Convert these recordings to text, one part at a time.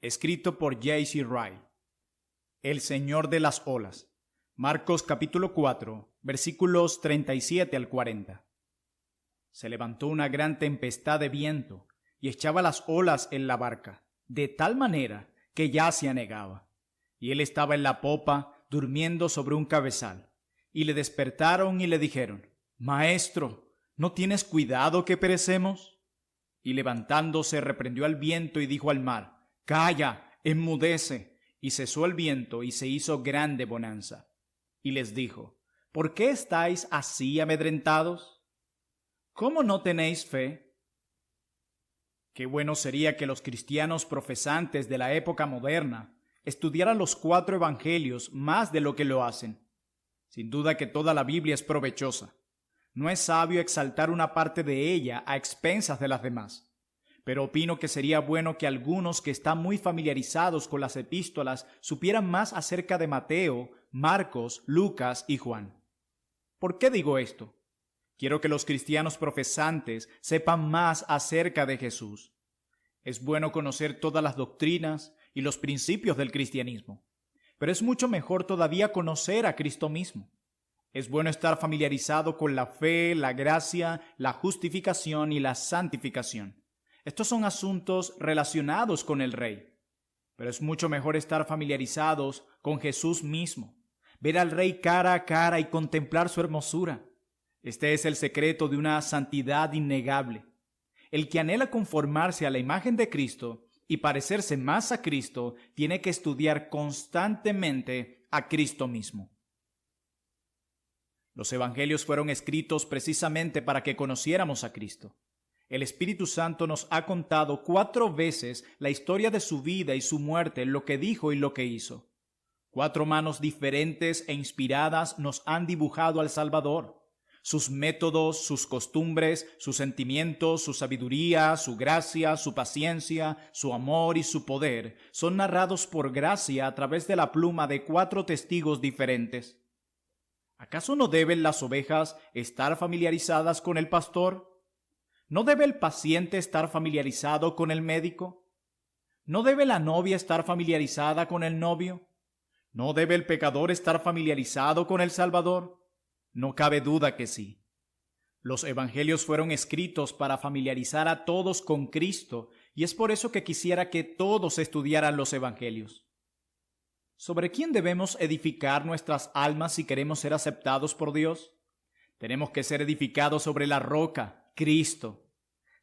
escrito por J.C. Ryle. El Señor de las olas. Marcos capítulo 4, versículos 37 al 40. Se levantó una gran tempestad de viento y echaba las olas en la barca, de tal manera que ya se anegaba. Y él estaba en la popa, durmiendo sobre un cabezal. Y le despertaron y le dijeron: Maestro, ¿no tienes cuidado que perecemos? Y levantándose reprendió al viento y dijo al mar: Calla, enmudece. Y cesó el viento y se hizo grande bonanza. Y les dijo: ¿Por qué estáis así amedrentados? ¿Cómo no tenéis fe? Qué bueno sería que los cristianos profesantes de la época moderna estudiaran los 4 evangelios más de lo que lo hacen. Sin duda que toda la Biblia es provechosa. No es sabio exaltar una parte de ella a expensas de las demás. Pero opino que sería bueno que algunos que están muy familiarizados con las epístolas supieran más acerca de Mateo, Marcos, Lucas y Juan. ¿Por qué digo esto? Quiero que los cristianos profesantes sepan más acerca de Jesús. Es bueno conocer todas las doctrinas y los principios del cristianismo, pero es mucho mejor todavía conocer a Cristo mismo. Es bueno estar familiarizado con la fe, la gracia, la justificación y la santificación. Estos son asuntos relacionados con el Rey, pero es mucho mejor estar familiarizados con Jesús mismo, ver al Rey cara a cara y contemplar su hermosura. Este es el secreto de una santidad innegable. El que anhela conformarse a la imagen de Cristo y parecerse más a Cristo tiene que estudiar constantemente a Cristo mismo. Los evangelios fueron escritos precisamente para que conociéramos a Cristo. El Espíritu Santo nos ha contado 4 veces la historia de su vida y su muerte, lo que dijo y lo que hizo. 4 manos diferentes e inspiradas nos han dibujado al Salvador. Sus métodos, sus costumbres, sus sentimientos, su sabiduría, su gracia, su paciencia, su amor y su poder son narrados por gracia a través de la pluma de 4 testigos diferentes. ¿Acaso no deben las ovejas estar familiarizadas con el pastor? ¿No debe el paciente estar familiarizado con el médico? ¿No debe la novia estar familiarizada con el novio? ¿No debe el pecador estar familiarizado con el Salvador? No cabe duda que sí. Los evangelios fueron escritos para familiarizar a todos con Cristo, y es por eso que quisiera que todos estudiaran los evangelios. ¿Sobre quién debemos edificar nuestras almas si queremos ser aceptados por Dios? Tenemos que ser edificados sobre la roca, Cristo.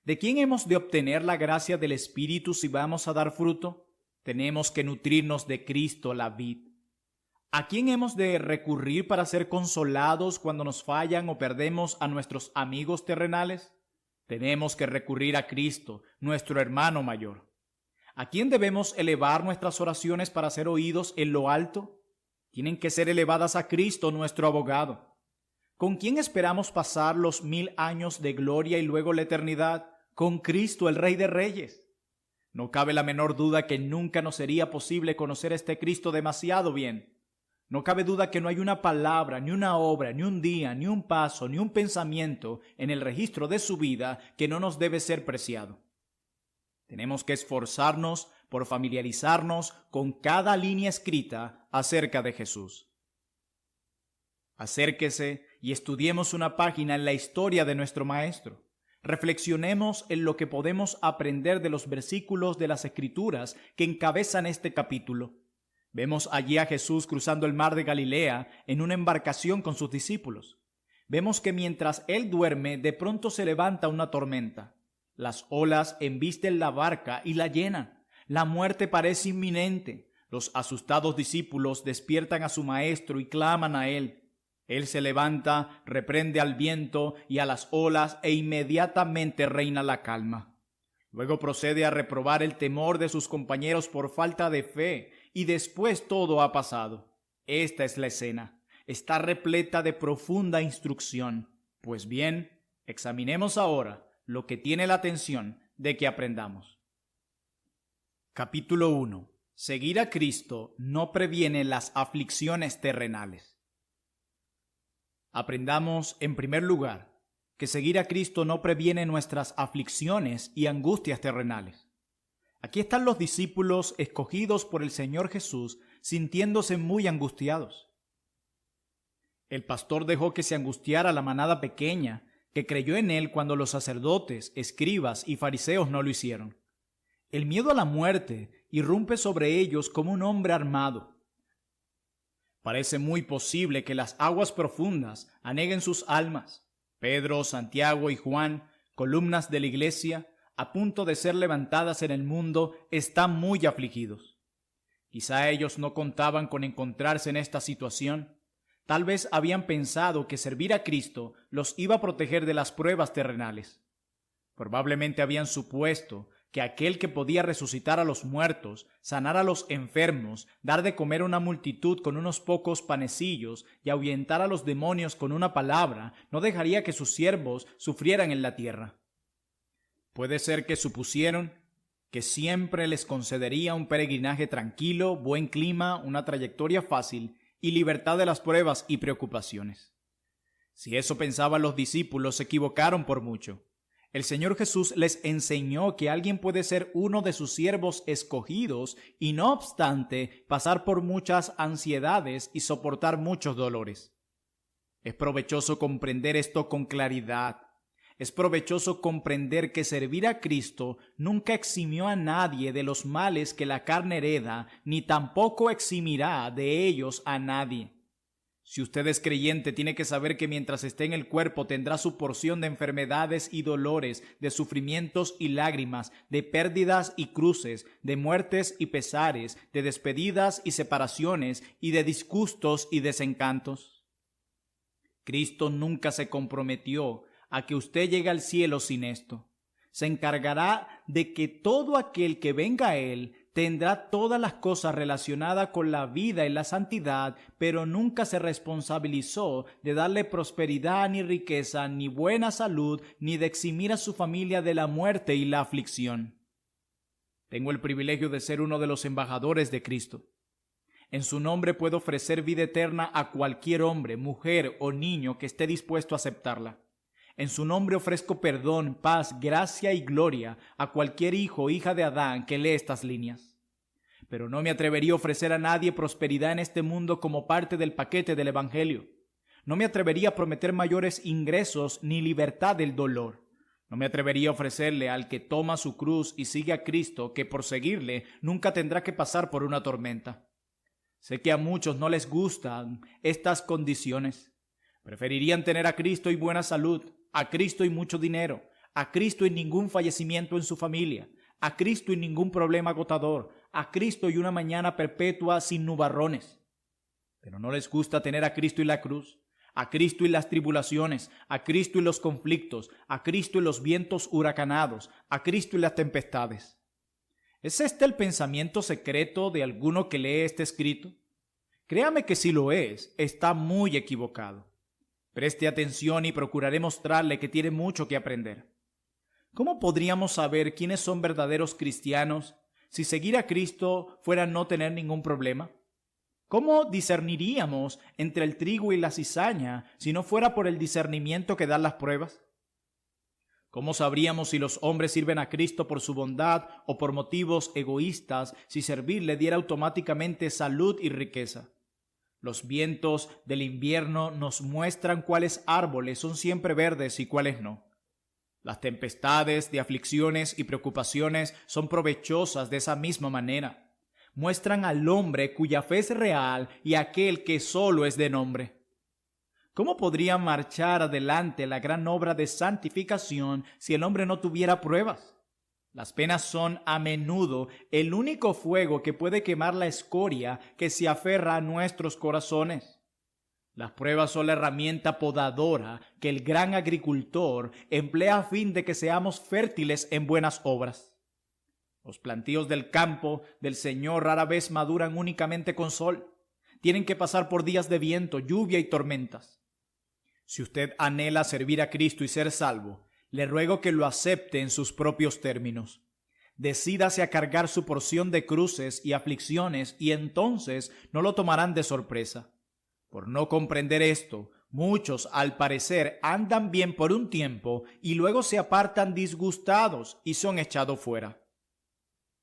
¿De quién hemos de obtener la gracia del Espíritu si vamos a dar fruto? Tenemos que nutrirnos de Cristo, la vid. ¿A quién hemos de recurrir para ser consolados cuando nos fallan o perdemos a nuestros amigos terrenales? Tenemos que recurrir a Cristo, nuestro hermano mayor. ¿A quién debemos elevar nuestras oraciones para ser oídos en lo alto? Tienen que ser elevadas a Cristo, nuestro abogado. ¿Con quién esperamos pasar los 1000 años de gloria y luego la eternidad? Con Cristo, el Rey de Reyes. No cabe la menor duda que nunca nos sería posible conocer a este Cristo demasiado bien. No cabe duda que no hay una palabra, ni una obra, ni un día, ni un paso, ni un pensamiento en el registro de su vida que no nos debe ser preciado. Tenemos que esforzarnos por familiarizarnos con cada línea escrita acerca de Jesús. Acérquese y estudiemos una página en la historia de nuestro Maestro. Reflexionemos en lo que podemos aprender de los versículos de las Escrituras que encabezan este capítulo. Vemos allí a Jesús cruzando el mar de Galilea en una embarcación con sus discípulos. Vemos que mientras él duerme, de pronto se levanta una tormenta. Las olas embisten la barca y la llenan. La muerte parece inminente. Los asustados discípulos despiertan a su maestro y claman a él. Él se levanta, reprende al viento y a las olas e inmediatamente reina la calma. Luego procede a reprobar el temor de sus compañeros por falta de fe y después todo ha pasado. Esta es la escena. Está repleta de profunda instrucción. Pues bien, examinemos ahora lo que tiene la atención de que aprendamos. Capítulo 1. Seguir a Cristo no previene las aflicciones terrenales. Aprendamos, en primer lugar, que seguir a Cristo no previene nuestras aflicciones y angustias terrenales. Aquí están los discípulos escogidos por el Señor Jesús, sintiéndose muy angustiados. El pastor dejó que se angustiara la manada pequeña, que creyó en él cuando los sacerdotes, escribas y fariseos no lo hicieron. El miedo a la muerte irrumpe sobre ellos como un hombre armado. Parece muy posible que las aguas profundas aneguen sus almas. Pedro, Santiago y Juan, columnas de la iglesia, a punto de ser levantadas en el mundo, están muy afligidos. Quizá ellos no contaban con encontrarse en esta situación. Tal vez habían pensado que servir a Cristo los iba a proteger de las pruebas terrenales. Probablemente habían supuesto que aquel que podía resucitar a los muertos, sanar a los enfermos, dar de comer a una multitud con unos pocos panecillos y ahuyentar a los demonios con una palabra, no dejaría que sus siervos sufrieran en la tierra. Puede ser que supusieron que siempre les concedería un peregrinaje tranquilo, buen clima, una trayectoria fácil y libertad de las pruebas y preocupaciones. Si eso pensaban los discípulos, se equivocaron por mucho. El Señor Jesús les enseñó que alguien puede ser uno de sus siervos escogidos y no obstante pasar por muchas ansiedades y soportar muchos dolores. Es provechoso comprender esto con claridad. Es provechoso comprender que servir a Cristo nunca eximió a nadie de los males que la carne hereda, ni tampoco eximirá de ellos a nadie. Si usted es creyente, tiene que saber que mientras esté en el cuerpo tendrá su porción de enfermedades y dolores, de sufrimientos y lágrimas, de pérdidas y cruces, de muertes y pesares, de despedidas y separaciones, y de disgustos y desencantos. Cristo nunca se comprometió a que usted llegue al cielo sin esto. Se encargará de que todo aquel que venga a Él tendrá todas las cosas relacionadas con la vida y la santidad, pero nunca se responsabilizó de darle prosperidad ni riqueza, ni buena salud, ni de eximir a su familia de la muerte y la aflicción. Tengo el privilegio de ser uno de los embajadores de Cristo. En su nombre puedo ofrecer vida eterna a cualquier hombre, mujer o niño que esté dispuesto a aceptarla. En su nombre ofrezco perdón, paz, gracia y gloria a cualquier hijo o hija de Adán que lee estas líneas. Pero no me atrevería a ofrecer a nadie prosperidad en este mundo como parte del paquete del Evangelio. No me atrevería a prometer mayores ingresos ni libertad del dolor. No me atrevería a ofrecerle al que toma su cruz y sigue a Cristo que por seguirle nunca tendrá que pasar por una tormenta. Sé que a muchos no les gustan estas condiciones. Preferirían tener a Cristo y buena salud, a Cristo y mucho dinero, a Cristo y ningún fallecimiento en su familia, a Cristo y ningún problema agotador, a Cristo y una mañana perpetua sin nubarrones. Pero no les gusta tener a Cristo y la cruz, a Cristo y las tribulaciones, a Cristo y los conflictos, a Cristo y los vientos huracanados, a Cristo y las tempestades. ¿Es este el pensamiento secreto de alguno que lee este escrito? Créame que si lo es, está muy equivocado. Preste atención y procuraré mostrarle que tiene mucho que aprender. ¿Cómo podríamos saber quiénes son verdaderos cristianos si seguir a Cristo fuera no tener ningún problema? ¿Cómo discerniríamos entre el trigo y la cizaña si no fuera por el discernimiento que dan las pruebas? ¿Cómo sabríamos si los hombres sirven a Cristo por su bondad o por motivos egoístas si servir le diera automáticamente salud y riqueza? Los vientos del invierno nos muestran cuáles árboles son siempre verdes y cuáles no. Las tempestades de aflicciones y preocupaciones son provechosas de esa misma manera. Muestran al hombre cuya fe es real y aquel que solo es de nombre. ¿Cómo podría marchar adelante la gran obra de santificación si el hombre no tuviera pruebas? Las penas son a menudo el único fuego que puede quemar la escoria que se aferra a nuestros corazones. Las pruebas son la herramienta podadora que el gran agricultor emplea a fin de que seamos fértiles en buenas obras. Los plantíos del campo del Señor rara vez maduran únicamente con sol. Tienen que pasar por días de viento, lluvia y tormentas. Si usted anhela servir a Cristo y ser salvo, le ruego que lo acepte en sus propios términos. Decídase a cargar su porción de cruces y aflicciones y entonces no lo tomarán de sorpresa. Por no comprender esto, muchos al parecer andan bien por un tiempo y luego se apartan disgustados y son echados fuera.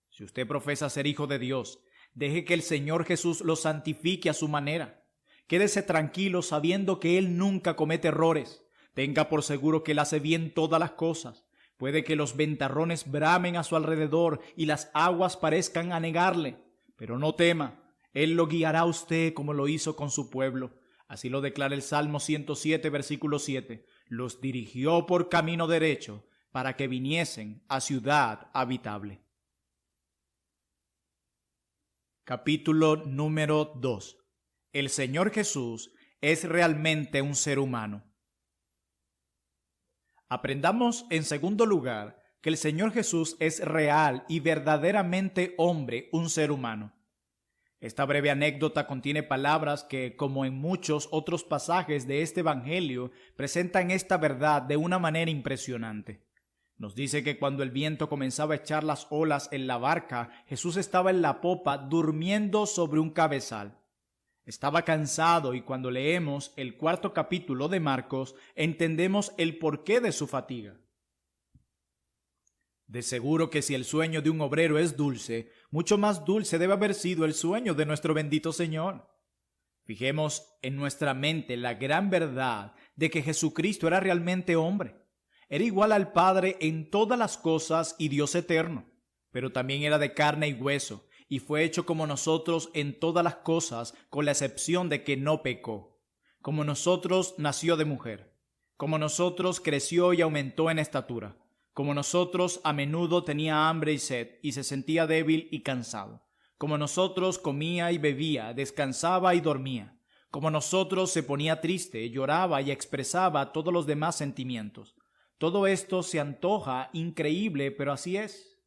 Si Si usted profesa ser hijo de Dios, deje que el Señor Jesús lo santifique a su manera. Quédese tranquilo sabiendo que Él nunca comete errores. Tenga por seguro que Él hace bien todas las cosas. Puede que los ventarrones bramen a su alrededor y las aguas parezcan anegarle, pero no tema, Él lo guiará a usted como lo hizo con su pueblo. Así lo declara el Salmo 107, versículo 7. Los dirigió por camino derecho para que viniesen a ciudad habitable. Capítulo número 2. El Señor Jesús es realmente un ser humano. Aprendamos, en segundo lugar, que el Señor Jesús es real y verdaderamente hombre, un ser humano. Esta breve anécdota contiene palabras que, como en muchos otros pasajes de este Evangelio, presentan esta verdad de una manera impresionante. Nos dice que cuando el viento comenzaba a echar las olas en la barca, Jesús estaba en la popa durmiendo sobre un cabezal. Estaba cansado y cuando leemos el 4º capítulo de Marcos, entendemos el porqué de su fatiga. De seguro que si el sueño de un obrero es dulce, mucho más dulce debe haber sido el sueño de nuestro bendito Señor. Fijemos en nuestra mente la gran verdad de que Jesucristo era realmente hombre. Era igual al Padre en todas las cosas y Dios eterno, pero también era de carne y hueso, y fue hecho como nosotros en todas las cosas, con la excepción de que no pecó. Como nosotros nació de mujer, como nosotros creció y aumentó en estatura, como nosotros a menudo tenía hambre y sed, y se sentía débil y cansado, como nosotros comía y bebía, descansaba y dormía, como nosotros se ponía triste, lloraba y expresaba todos los demás sentimientos. Todo esto se antoja increíble, pero así es.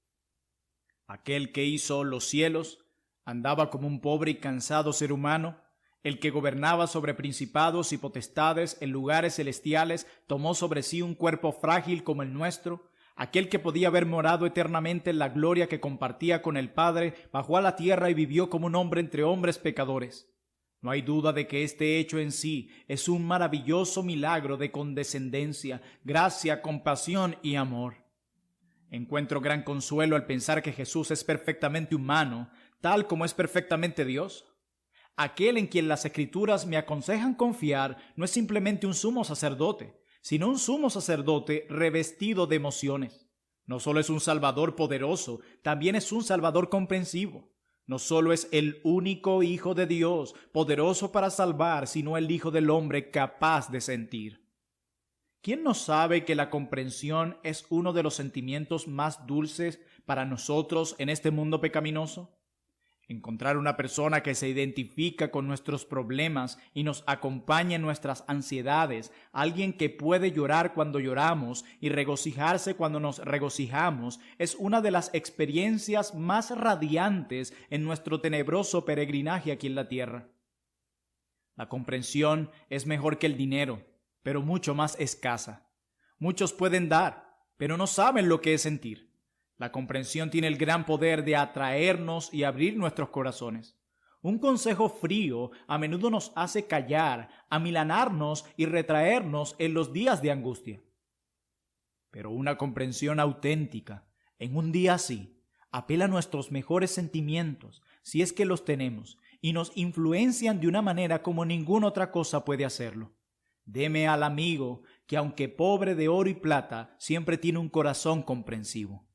Aquel que hizo los cielos andaba como un pobre y cansado ser humano. El que gobernaba sobre principados y potestades en lugares celestiales tomó sobre sí un cuerpo frágil como el nuestro. Aquel que podía haber morado eternamente en la gloria que compartía con el Padre bajó a la tierra y vivió como un hombre entre hombres pecadores. No hay duda de que este hecho en sí es un maravilloso milagro de condescendencia, gracia, compasión y amor. Encuentro gran consuelo al pensar que Jesús es perfectamente humano, tal como es perfectamente Dios. Aquel en quien las Escrituras me aconsejan confiar no es simplemente un sumo sacerdote, sino un sumo sacerdote revestido de emociones. No solo es un Salvador poderoso, también es un Salvador comprensivo. No solo es el único Hijo de Dios, poderoso para salvar, sino el Hijo del Hombre capaz de sentir. ¿Quién no sabe que la comprensión es uno de los sentimientos más dulces para nosotros en este mundo pecaminoso? Encontrar una persona que se identifica con nuestros problemas y nos acompaña en nuestras ansiedades, alguien que puede llorar cuando lloramos y regocijarse cuando nos regocijamos, es una de las experiencias más radiantes en nuestro tenebroso peregrinaje aquí en la tierra. La comprensión es mejor que el dinero, pero mucho más escasa. Muchos pueden dar, pero no saben lo que es sentir. La comprensión tiene el gran poder de atraernos y abrir nuestros corazones. Un consejo frío a menudo nos hace callar, amilanarnos y retraernos en los días de angustia. Pero una comprensión auténtica, en un día así, apela a nuestros mejores sentimientos, si es que los tenemos, y nos influencian de una manera como ninguna otra cosa puede hacerlo. Deme al amigo que, aunque pobre de oro y plata, siempre tiene un corazón comprensivo.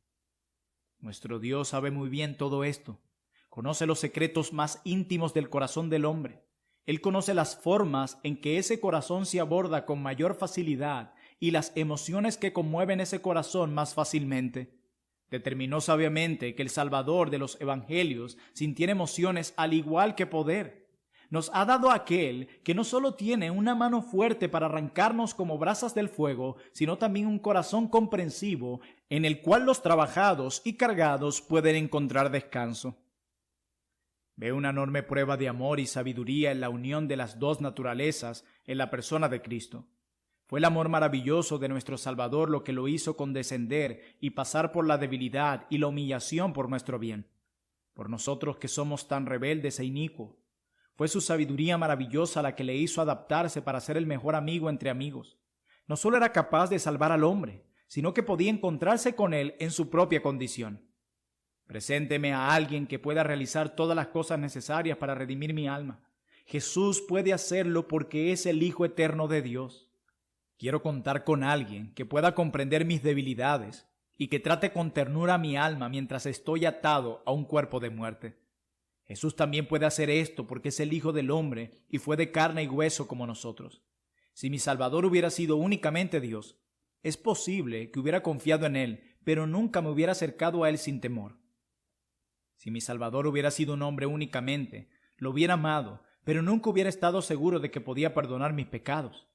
Nuestro Dios sabe muy bien todo esto. Conoce los secretos más íntimos del corazón del hombre. Él conoce las formas en que ese corazón se aborda con mayor facilidad y las emociones que conmueven ese corazón más fácilmente. Determinó sabiamente que el Salvador de los Evangelios sintiera emociones al igual que poder. Nos ha dado aquel que no solo tiene una mano fuerte para arrancarnos como brasas del fuego, sino también un corazón comprensivo en el cual los trabajados y cargados pueden encontrar descanso. Veo una enorme prueba de amor y sabiduría en la unión de las dos naturalezas en la persona de Cristo. Fue el amor maravilloso de nuestro Salvador lo que lo hizo condescender y pasar por la debilidad y la humillación por nuestro bien, por nosotros que somos tan rebeldes e inicuos. Fue su sabiduría maravillosa la que le hizo adaptarse para ser el mejor amigo entre amigos. No solo era capaz de salvar al hombre, sino que podía encontrarse con él en su propia condición. Presénteme a alguien que pueda realizar todas las cosas necesarias para redimir mi alma. Jesús puede hacerlo porque es el Hijo eterno de Dios. Quiero contar con alguien que pueda comprender mis debilidades y que trate con ternura mi alma mientras estoy atado a un cuerpo de muerte. Jesús también puede hacer esto porque es el Hijo del Hombre y fue de carne y hueso como nosotros. Si mi Salvador hubiera sido únicamente Dios, es posible que hubiera confiado en Él, pero nunca me hubiera acercado a Él sin temor. Si mi Salvador hubiera sido un hombre únicamente, lo hubiera amado, pero nunca hubiera estado seguro de que podía perdonar mis pecados.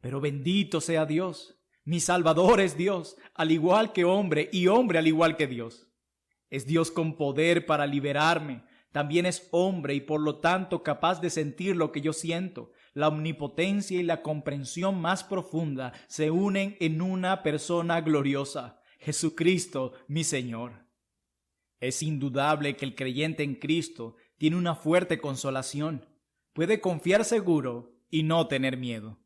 Pero bendito sea Dios. Mi Salvador es Dios, al igual que hombre, y hombre al igual que Dios. Es Dios con poder para liberarme. También es hombre y por lo tanto capaz de sentir lo que yo siento. La omnipotencia y la comprensión más profunda se unen en una persona gloriosa, Jesucristo, mi Señor. Es indudable que el creyente en Cristo tiene una fuerte consolación. Puede confiar seguro y no tener miedo.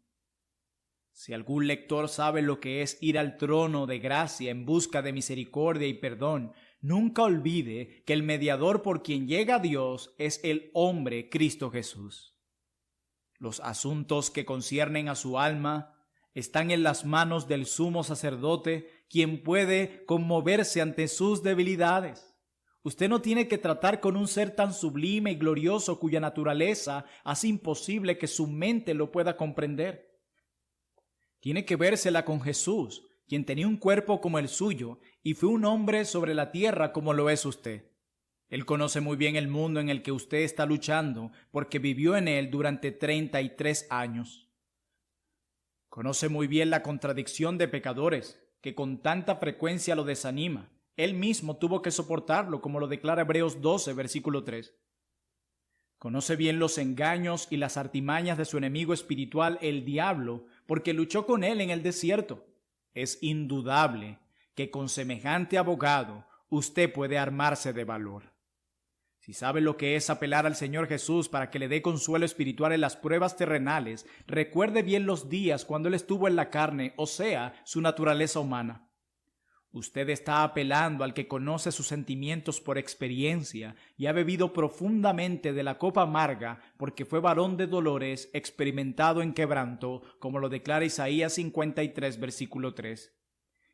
Si algún lector sabe lo que es ir al trono de gracia en busca de misericordia y perdón, nunca olvide que el mediador por quien llega a Dios es el hombre Cristo Jesús. Los asuntos que conciernen a su alma están en las manos del sumo sacerdote, quien puede conmoverse ante sus debilidades. Usted no tiene que tratar con un ser tan sublime y glorioso cuya naturaleza hace imposible que su mente lo pueda comprender. Tiene que vérsela con Jesús, quien tenía un cuerpo como el suyo y fue un hombre sobre la tierra como lo es usted. Él conoce muy bien el mundo en el que usted está luchando porque vivió en él durante 33 años. Conoce muy bien la contradicción de pecadores que con tanta frecuencia lo desanima. Él mismo tuvo que soportarlo, como lo declara Hebreos 12, versículo 3. Conoce bien los engaños y las artimañas de su enemigo espiritual, el diablo, porque luchó con él en el desierto. Es indudable que con semejante abogado usted puede armarse de valor. Si sabe lo que es apelar al Señor Jesús para que le dé consuelo espiritual en las pruebas terrenales, recuerde bien los días cuando Él estuvo en la carne, o sea, su naturaleza humana. Usted está apelando al que conoce sus sentimientos por experiencia y ha bebido profundamente de la copa amarga porque fue varón de dolores, experimentado en quebranto, como lo declara Isaías 53, versículo 3.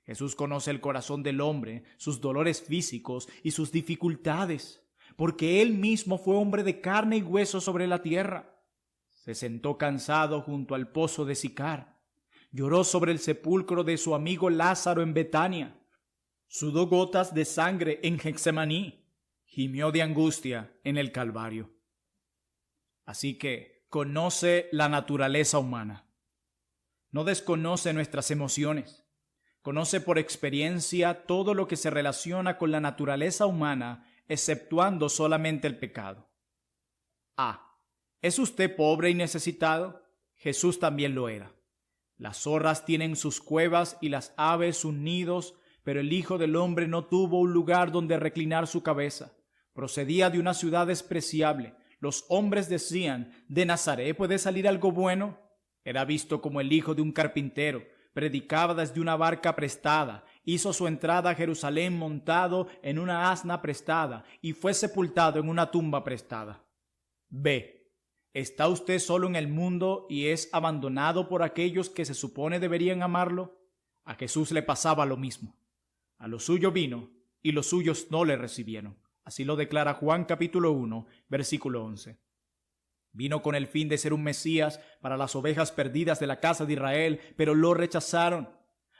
Jesús conoce el corazón del hombre, sus dolores físicos y sus dificultades, porque Él mismo fue hombre de carne y hueso sobre la tierra. Se sentó cansado junto al pozo de Sicar. Lloró sobre el sepulcro de su amigo Lázaro en Betania. Sudó gotas de sangre en Getsemaní, gimió de angustia en el Calvario. Así que conoce la naturaleza humana. No desconoce nuestras emociones. Conoce por experiencia todo lo que se relaciona con la naturaleza humana, exceptuando solamente el pecado. ¿Es usted pobre y necesitado? Jesús también lo era. Las zorras tienen sus cuevas y las aves sus nidos, pero el Hijo del Hombre no tuvo un lugar donde reclinar su cabeza. Procedía de una ciudad despreciable. Los hombres decían, ¿de Nazaret puede salir algo bueno? Era visto como el hijo de un carpintero. Predicaba desde una barca prestada. Hizo su entrada a Jerusalén montado en una asna prestada y fue sepultado en una tumba prestada. B. ¿Está usted solo en el mundo y es abandonado por aquellos que se supone deberían amarlo? A Jesús le pasaba lo mismo. A lo suyo vino, y los suyos no le recibieron. Así lo declara Juan capítulo 1, versículo 11. Vino con el fin de ser un Mesías para las ovejas perdidas de la casa de Israel, pero lo rechazaron.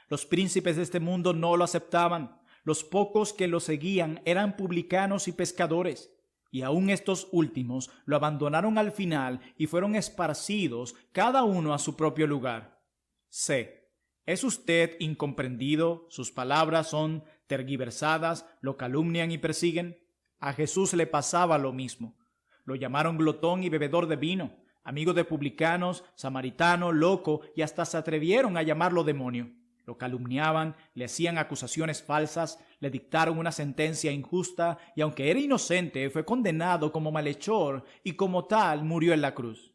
Los príncipes de este mundo no lo aceptaban. Los pocos que lo seguían eran publicanos y pescadores, y aun estos últimos lo abandonaron al final y fueron esparcidos, cada uno a su propio lugar. C. ¿Es usted incomprendido? Sus palabras son tergiversadas, lo calumnian y persiguen. A Jesús le pasaba lo mismo. Lo llamaron glotón y bebedor de vino, amigo de publicanos, samaritano, loco, y hasta se atrevieron a llamarlo demonio. Lo calumniaban, le hacían acusaciones falsas, le dictaron una sentencia injusta, y aunque era inocente, fue condenado como malhechor y como tal murió en la cruz.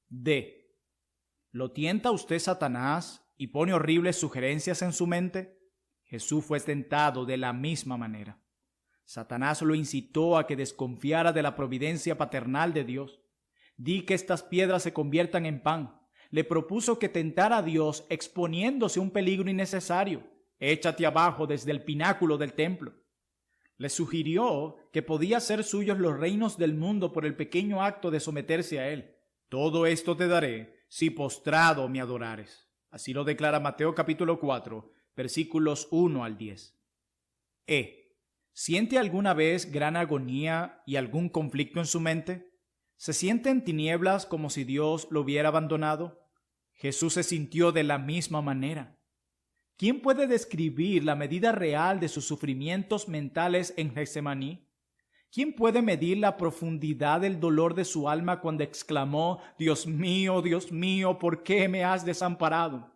D. ¿Lo tienta usted Satanás y pone horribles sugerencias en su mente? Jesús fue tentado de la misma manera. Satanás lo incitó a que desconfiara de la providencia paternal de Dios. Di que estas piedras se conviertan en pan. Le propuso que tentara a Dios exponiéndose a un peligro innecesario. Échate abajo desde el pináculo del templo. Le sugirió que podía ser suyos los reinos del mundo por el pequeño acto de someterse a él. Todo esto te daré si postrado me adorares. Así lo declara Mateo capítulo 4, versículos 1 al 10. ¿Siente alguna vez gran agonía y algún conflicto en su mente? ¿Se siente en tinieblas como si Dios lo hubiera abandonado? Jesús se sintió de la misma manera. ¿Quién puede describir la medida real de sus sufrimientos mentales en Getsemaní? ¿Quién puede medir la profundidad del dolor de su alma cuando exclamó, Dios mío, ¿por qué me has desamparado?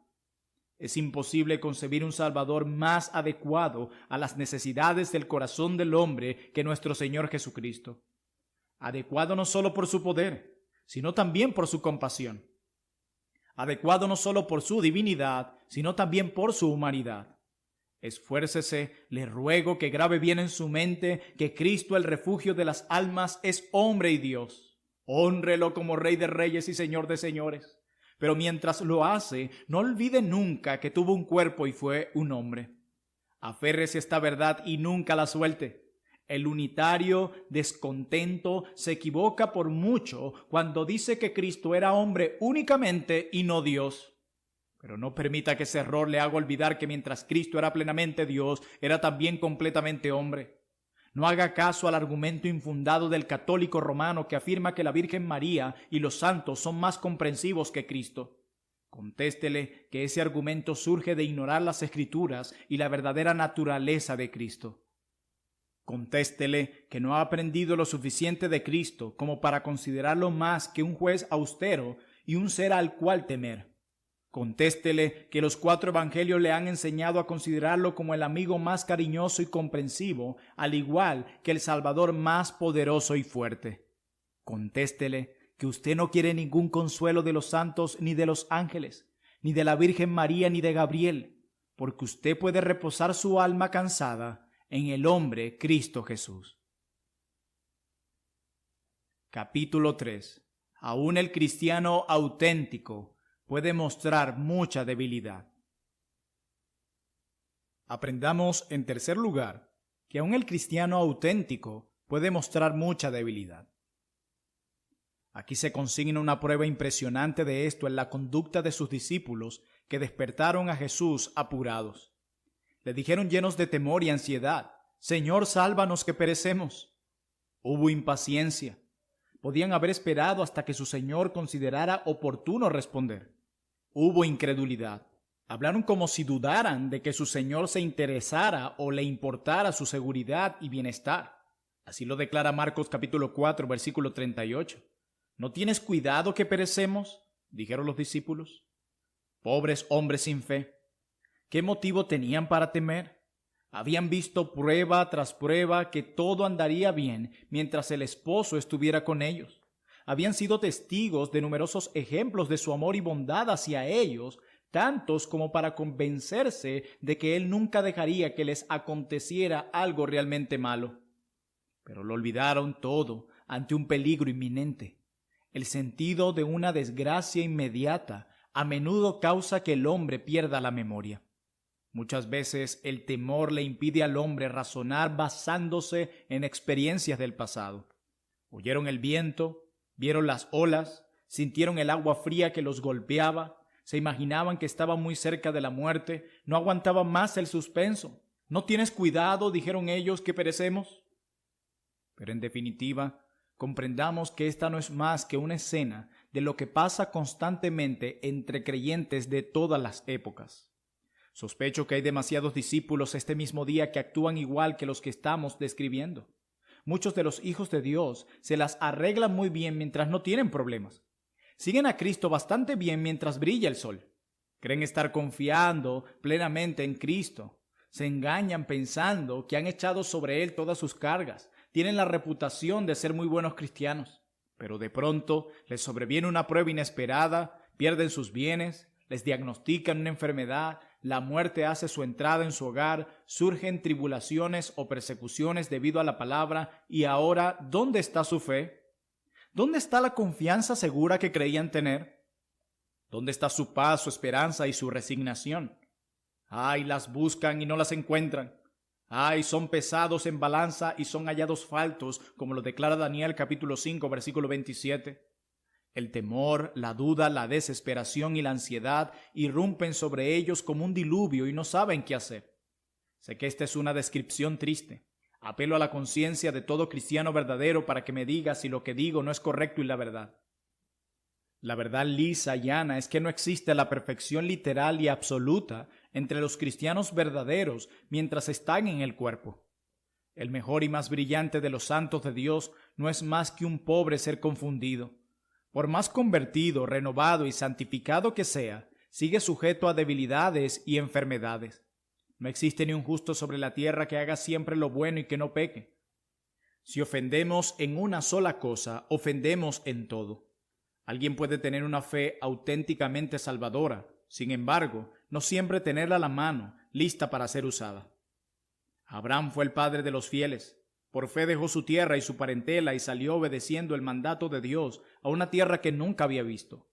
Es imposible concebir un Salvador más adecuado a las necesidades del corazón del hombre que nuestro Señor Jesucristo. Adecuado no solo por su poder, sino también por su compasión. Adecuado no solo por su divinidad, sino también por su humanidad. Esfuércese, le ruego que grabe bien en su mente que Cristo, el refugio de las almas, es hombre y Dios. Hónrelo como Rey de Reyes y Señor de Señores. Pero mientras lo hace, no olvide nunca que tuvo un cuerpo y fue un hombre. Aférrese a esta verdad y nunca la suelte. El unitario descontento se equivoca por mucho cuando dice que Cristo era hombre únicamente y no Dios. Pero no permita que ese error le haga olvidar que mientras Cristo era plenamente Dios, era también completamente hombre. No haga caso al argumento infundado del católico romano que afirma que la Virgen María y los santos son más comprensivos que Cristo. Contéstele que ese argumento surge de ignorar las Escrituras y la verdadera naturaleza de Cristo. Contéstele que no ha aprendido lo suficiente de Cristo como para considerarlo más que un juez austero y un ser al cual temer. Contéstele que los 4 evangelios le han enseñado a considerarlo como el amigo más cariñoso y comprensivo, al igual que el Salvador más poderoso y fuerte. Contéstele que usted no quiere ningún consuelo de los santos ni de los ángeles, ni de la Virgen María ni de Gabriel, porque usted puede reposar su alma cansada en el hombre Cristo Jesús. Capítulo 3. Aún el cristiano auténtico puede mostrar mucha debilidad. Aprendamos, en tercer lugar, que aún el cristiano auténtico puede mostrar mucha debilidad. Aquí se consigna una prueba impresionante de esto en la conducta de sus discípulos que despertaron a Jesús apurados. Le dijeron llenos de temor y ansiedad, «Señor, sálvanos que perecemos». Hubo impaciencia. Podían haber esperado hasta que su Señor considerara oportuno responder. Hubo incredulidad. Hablaron como si dudaran de que su Señor se interesara o le importara su seguridad y bienestar. Así lo declara Marcos capítulo 4, versículo 38. ¿No tienes cuidado que perecemos?, dijeron los discípulos. Pobres hombres sin fe. ¿Qué motivo tenían para temer? Habían visto prueba tras prueba que todo andaría bien mientras el esposo estuviera con ellos. Habían sido testigos de numerosos ejemplos de su amor y bondad hacia ellos, tantos como para convencerse de que Él nunca dejaría que les aconteciera algo realmente malo. Pero lo olvidaron todo ante un peligro inminente. El sentido de una desgracia inmediata a menudo causa que el hombre pierda la memoria. Muchas veces el temor le impide al hombre razonar basándose en experiencias del pasado. Oyeron el viento, vieron las olas, sintieron el agua fría que los golpeaba, se imaginaban que estaban muy cerca de la muerte, no aguantaban más el suspenso. ¿No tienes cuidado?, dijeron ellos, que perecemos. Pero en definitiva, comprendamos que esta no es más que una escena de lo que pasa constantemente entre creyentes de todas las épocas. Sospecho que hay demasiados discípulos este mismo día que actúan igual que los que estamos describiendo. Muchos de los hijos de Dios se las arreglan muy bien mientras no tienen problemas. Siguen a Cristo bastante bien mientras brilla el sol. Creen estar confiando plenamente en Cristo. Se engañan pensando que han echado sobre Él todas sus cargas. Tienen la reputación de ser muy buenos cristianos. Pero de pronto les sobreviene una prueba inesperada, pierden sus bienes, les diagnostican una enfermedad, la muerte hace su entrada en su hogar, surgen tribulaciones o persecuciones debido a la palabra, y ahora, ¿dónde está su fe? ¿Dónde está la confianza segura que creían tener? ¿Dónde está su paz, su esperanza y su resignación? Ay, las buscan y no las encuentran. Ay, son pesados en balanza y son hallados faltos, como lo declara Daniel capítulo 5, versículo 27. El temor, la duda, la desesperación y la ansiedad irrumpen sobre ellos como un diluvio y no saben qué hacer. Sé que esta es una descripción triste. Apelo a la conciencia de todo cristiano verdadero para que me diga si lo que digo no es correcto y la verdad. La verdad lisa y llana es que no existe la perfección literal y absoluta entre los cristianos verdaderos mientras están en el cuerpo. El mejor y más brillante de los santos de Dios no es más que un pobre ser confundido. Por más convertido, renovado y santificado que sea, sigue sujeto a debilidades y enfermedades. No existe ni un justo sobre la tierra que haga siempre lo bueno y que no peque. Si ofendemos en una sola cosa, ofendemos en todo. Alguien puede tener una fe auténticamente salvadora, sin embargo, no siempre tenerla a la mano, lista para ser usada. Abraham fue el padre de los fieles. Por fe dejó su tierra y su parentela y salió obedeciendo el mandato de Dios a una tierra que nunca había visto.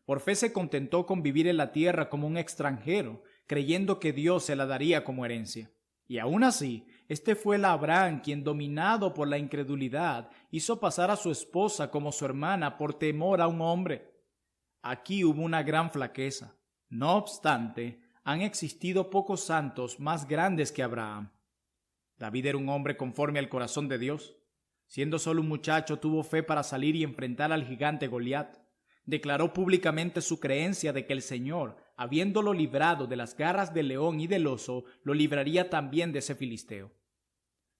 Por fe se contentó con vivir en la tierra como un extranjero, creyendo que Dios se la daría como herencia. Y aún así, este fue el Abraham quien, dominado por la incredulidad, hizo pasar a su esposa como su hermana por temor a un hombre. Aquí hubo una gran flaqueza. No obstante, han existido pocos santos más grandes que Abraham. David era un hombre conforme al corazón de Dios. Siendo solo un muchacho, tuvo fe para salir y enfrentar al gigante Goliat. Declaró públicamente su creencia de que el Señor, habiéndolo librado de las garras del león y del oso, lo libraría también de ese filisteo.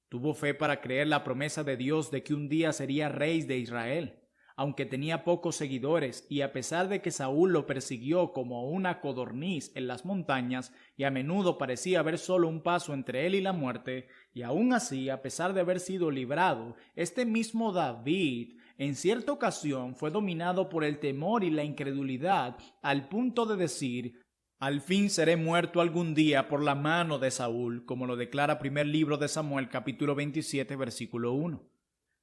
Tuvo fe para creer la promesa de Dios de que un día sería rey de Israel, aunque tenía pocos seguidores y a pesar de que Saúl lo persiguió como una codorniz en las montañas y a menudo parecía haber solo un paso entre él y la muerte, y aún así, a pesar de haber sido librado, este mismo David en cierta ocasión fue dominado por el temor y la incredulidad al punto de decir: «Al fin seré muerto algún día por la mano de Saúl», como lo declara primer libro de Samuel capítulo 27 versículo 1.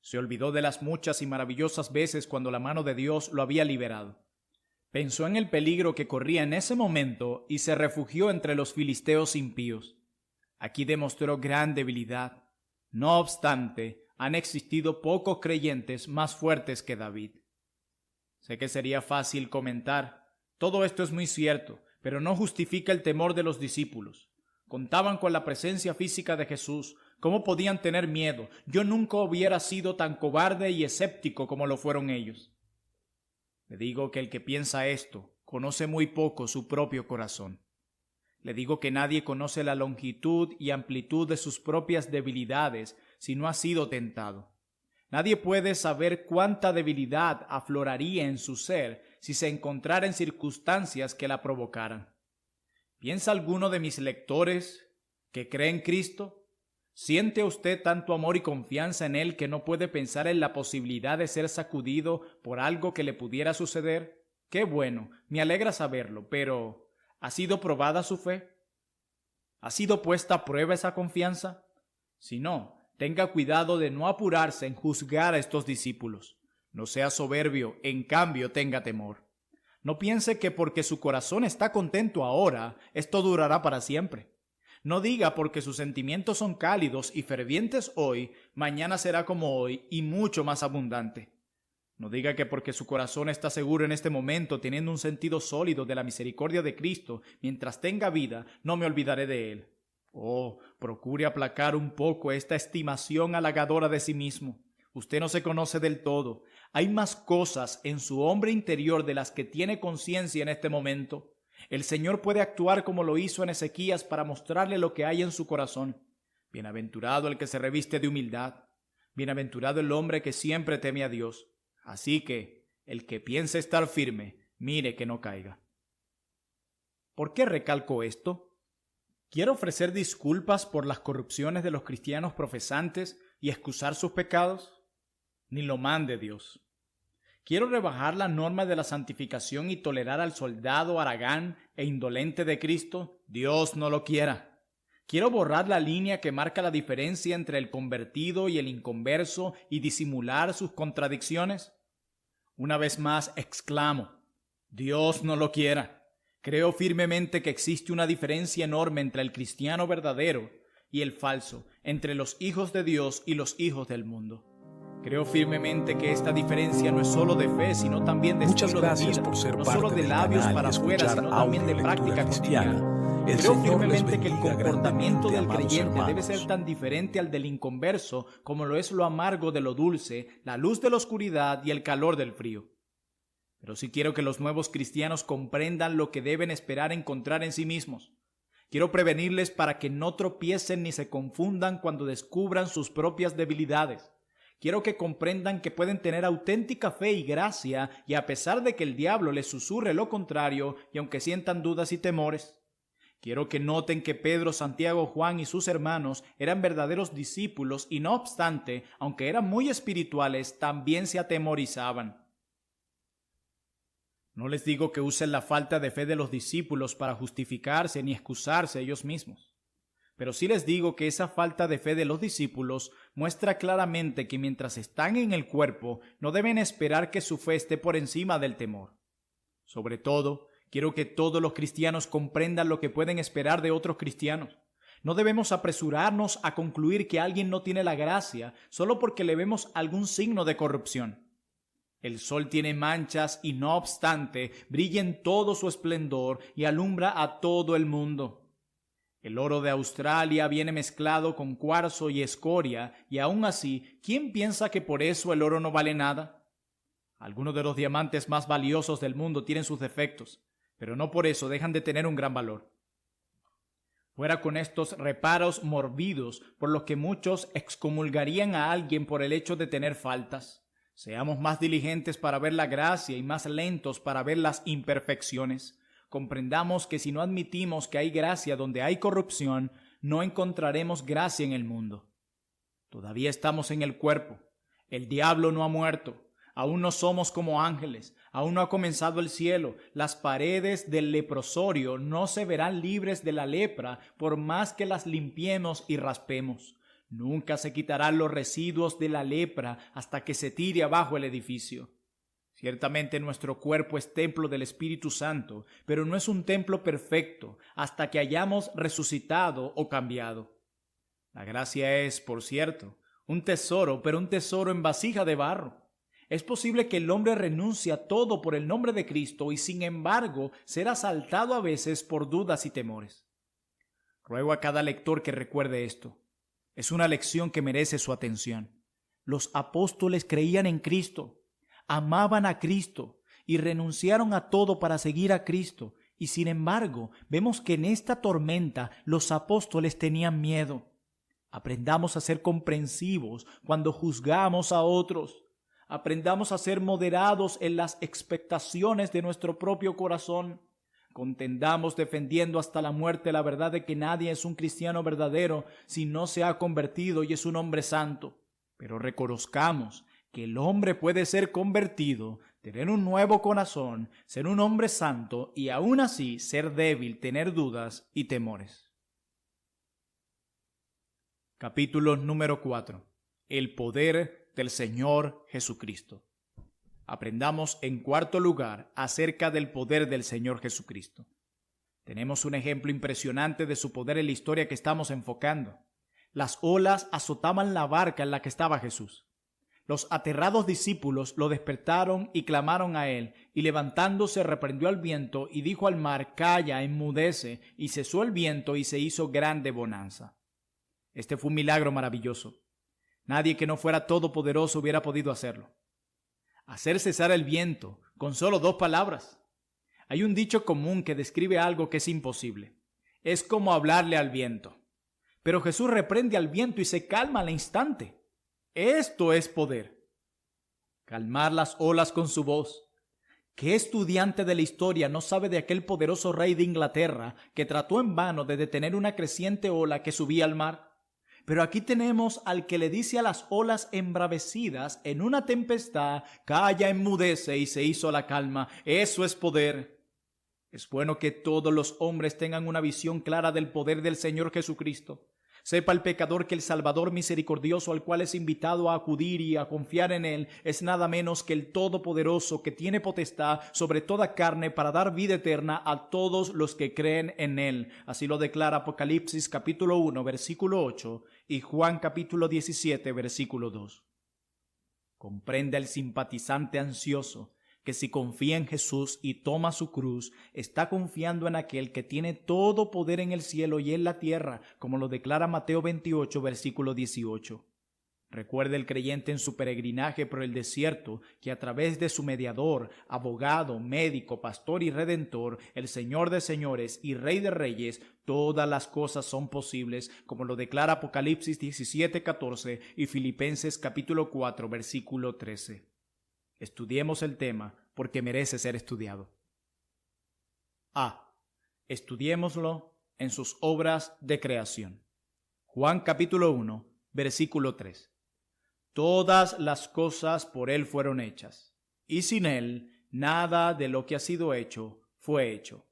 Se olvidó de las muchas y maravillosas veces cuando la mano de Dios lo había liberado. Pensó en el peligro que corría en ese momento y se refugió entre los filisteos impíos. Aquí demostró gran debilidad. No obstante, han existido pocos creyentes más fuertes que David. Sé que sería fácil comentar: todo esto es muy cierto, pero no justifica el temor de los discípulos. Contaban con la presencia física de Jesús. ¿Cómo podían tener miedo? Yo nunca hubiera sido tan cobarde y escéptico como lo fueron ellos. Le digo que el que piensa esto conoce muy poco su propio corazón. Le digo que nadie conoce la longitud y amplitud de sus propias debilidades si no ha sido tentado. Nadie puede saber cuánta debilidad afloraría en su ser si se encontrara en circunstancias que la provocaran. ¿Piensa alguno de mis lectores que cree en Cristo? ¿Siente usted tanto amor y confianza en Él que no puede pensar en la posibilidad de ser sacudido por algo que le pudiera suceder? ¡Qué bueno! Me alegra saberlo, pero ¿ha sido probada su fe? ¿Ha sido puesta a prueba esa confianza? Si no, tenga cuidado de no apurarse en juzgar a estos discípulos. No sea soberbio, en cambio tenga temor. No piense que porque su corazón está contento ahora, esto durará para siempre. No diga porque sus sentimientos son cálidos y fervientes hoy, mañana será como hoy y mucho más abundante. No diga que porque su corazón está seguro en este momento, teniendo un sentido sólido de la misericordia de Cristo, mientras tenga vida, no me olvidaré de Él. Oh, procure aplacar un poco esta estimación halagadora de sí mismo. Usted no se conoce del todo. Hay más cosas en su hombre interior de las que tiene conciencia en este momento. El Señor puede actuar como lo hizo en Ezequías para mostrarle lo que hay en su corazón. Bienaventurado el que se reviste de humildad. Bienaventurado el hombre que siempre teme a Dios. Así que, el que piense estar firme, mire que no caiga. ¿Por qué recalco esto? ¿Quiero ofrecer disculpas por las corrupciones de los cristianos profesantes y excusar sus pecados? Ni lo mande Dios. ¿Quiero rebajar la norma de la santificación y tolerar al soldado haragán e indolente de Cristo? Dios no lo quiera. ¿Quiero borrar la línea que marca la diferencia entre el convertido y el inconverso y disimular sus contradicciones? Una vez más exclamo, Dios no lo quiera. Creo firmemente que existe una diferencia enorme entre el cristiano verdadero y el falso, entre los hijos de Dios y los hijos del mundo. Creo firmemente que esta diferencia no es solo de fe, sino también de estilo de vida, por ser no parte solo de del labios canal para y afuera, escuchar sino también de audio práctica lectura cristiana. cotidiana. El Creo Señor les firmemente que el bendiga comportamiento grandemente, del amados creyente debe hermanos. ser tan diferente al del inconverso como lo es lo amargo de lo dulce, la luz de la oscuridad y el calor del frío. Pero sí quiero que los nuevos cristianos comprendan lo que deben esperar encontrar en sí mismos. Quiero prevenirles para que no tropiecen ni se confundan cuando descubran sus propias debilidades. Quiero que comprendan que pueden tener auténtica fe y gracia y a pesar de que el diablo les susurre lo contrario y aunque sientan dudas y temores. Quiero que noten que Pedro, Santiago, Juan y sus hermanos eran verdaderos discípulos y no obstante, aunque eran muy espirituales, también se atemorizaban. No les digo que usen la falta de fe de los discípulos para justificarse ni excusarse ellos mismos. Pero sí les digo que esa falta de fe de los discípulos muestra claramente que mientras están en el cuerpo no deben esperar que su fe esté por encima del temor. Sobre todo, quiero que todos los cristianos comprendan lo que pueden esperar de otros cristianos. No debemos apresurarnos a concluir que alguien no tiene la gracia solo porque le vemos algún signo de corrupción. El sol tiene manchas y no obstante brilla en todo su esplendor y alumbra a todo el mundo. El oro de Australia viene mezclado con cuarzo y escoria, y aún así, ¿quién piensa que por eso el oro no vale nada? Algunos de los diamantes más valiosos del mundo tienen sus defectos, pero no por eso dejan de tener un gran valor. Fuera con estos reparos morbidos por los que muchos excomulgarían a alguien por el hecho de tener faltas. Seamos más diligentes para ver la gracia y más lentos para ver las imperfecciones. Comprendamos que si no admitimos que hay gracia donde hay corrupción, no encontraremos gracia en el mundo. Todavía estamos en el cuerpo. El diablo no ha muerto. Aún no somos como ángeles. Aún no ha comenzado el cielo. Las paredes del leprosorio no se verán libres de la lepra por más que las limpiemos y raspemos. Nunca se quitarán los residuos de la lepra hasta que se tire abajo el edificio. Ciertamente nuestro cuerpo es templo del Espíritu Santo, pero no es un templo perfecto hasta que hayamos resucitado o cambiado. La gracia es, por cierto, un tesoro, pero un tesoro en vasija de barro. Es posible que el hombre renuncie a todo por el nombre de Cristo y sin embargo ser asaltado a veces por dudas y temores. Ruego a cada lector que recuerde esto. Es una lección que merece su atención. Los apóstoles creían en Cristo. Amaban a Cristo y renunciaron a todo para seguir a Cristo. Y sin embargo, vemos que en esta tormenta los apóstoles tenían miedo. Aprendamos a ser comprensivos cuando juzgamos a otros. Aprendamos a ser moderados en las expectaciones de nuestro propio corazón. Contendamos defendiendo hasta la muerte la verdad de que nadie es un cristiano verdadero si no se ha convertido y es un hombre santo. Pero reconozcamos que el hombre puede ser convertido, tener un nuevo corazón, ser un hombre santo y aún así ser débil, tener dudas y temores. Capítulo número 4. El poder del Señor Jesucristo. Aprendamos en cuarto lugar acerca del poder del Señor Jesucristo. Tenemos un ejemplo impresionante de su poder en la historia que estamos enfocando. Las olas azotaban la barca en la que estaba Jesús. Los aterrados discípulos lo despertaron y clamaron a él, y levantándose reprendió al viento y dijo al mar: «Calla, enmudece», y cesó el viento y se hizo grande bonanza. Este fue un milagro maravilloso. Nadie que no fuera todopoderoso hubiera podido hacerlo. Hacer cesar el viento con solo 2 palabras. Hay un dicho común que describe algo que es imposible. Es como hablarle al viento. Pero Jesús reprende al viento y se calma al instante. Esto es poder. Calmar las olas con su voz. ¿Qué estudiante de la historia no sabe de aquel poderoso rey de Inglaterra que trató en vano de detener una creciente ola que subía al mar? Pero aquí tenemos al que le dice a las olas embravecidas en una tempestad: calla, enmudece, y se hizo la calma. Eso es poder. Es bueno que todos los hombres tengan una visión clara del poder del Señor Jesucristo. Sepa el pecador que el Salvador misericordioso al cual es invitado a acudir y a confiar en Él es nada menos que el Todopoderoso, que tiene potestad sobre toda carne para dar vida eterna a todos los que creen en Él. Así lo declara Apocalipsis capítulo 1, versículo 8 y Juan capítulo 17, versículo 2. Comprende el simpatizante ansioso que si confía en Jesús y toma su cruz, está confiando en aquel que tiene todo poder en el cielo y en la tierra, como lo declara Mateo 28, versículo 18. Recuerde el creyente en su peregrinaje por el desierto que a través de su mediador, abogado, médico, pastor y redentor, el Señor de señores y Rey de reyes, todas las cosas son posibles, como lo declara Apocalipsis 17, 14 y Filipenses capítulo 4, versículo 13. Estudiemos el tema porque merece ser estudiado. A. Estudiémoslo en sus obras de creación. Juan capítulo 1, versículo 3. Todas las cosas por Él fueron hechas, y sin Él nada de lo que ha sido hecho fue hecho.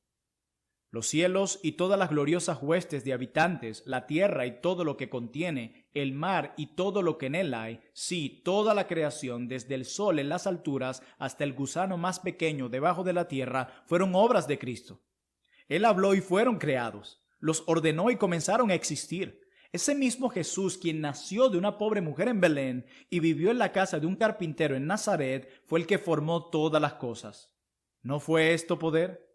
Los cielos y todas las gloriosas huestes de habitantes, la tierra y todo lo que contiene, el mar y todo lo que en él hay, sí, toda la creación, desde el sol en las alturas hasta el gusano más pequeño debajo de la tierra, fueron obras de Cristo. Él habló y fueron creados, los ordenó y comenzaron a existir. Ese mismo Jesús, quien nació de una pobre mujer en Belén y vivió en la casa de un carpintero en Nazaret, fue el que formó todas las cosas. ¿No fue esto poder?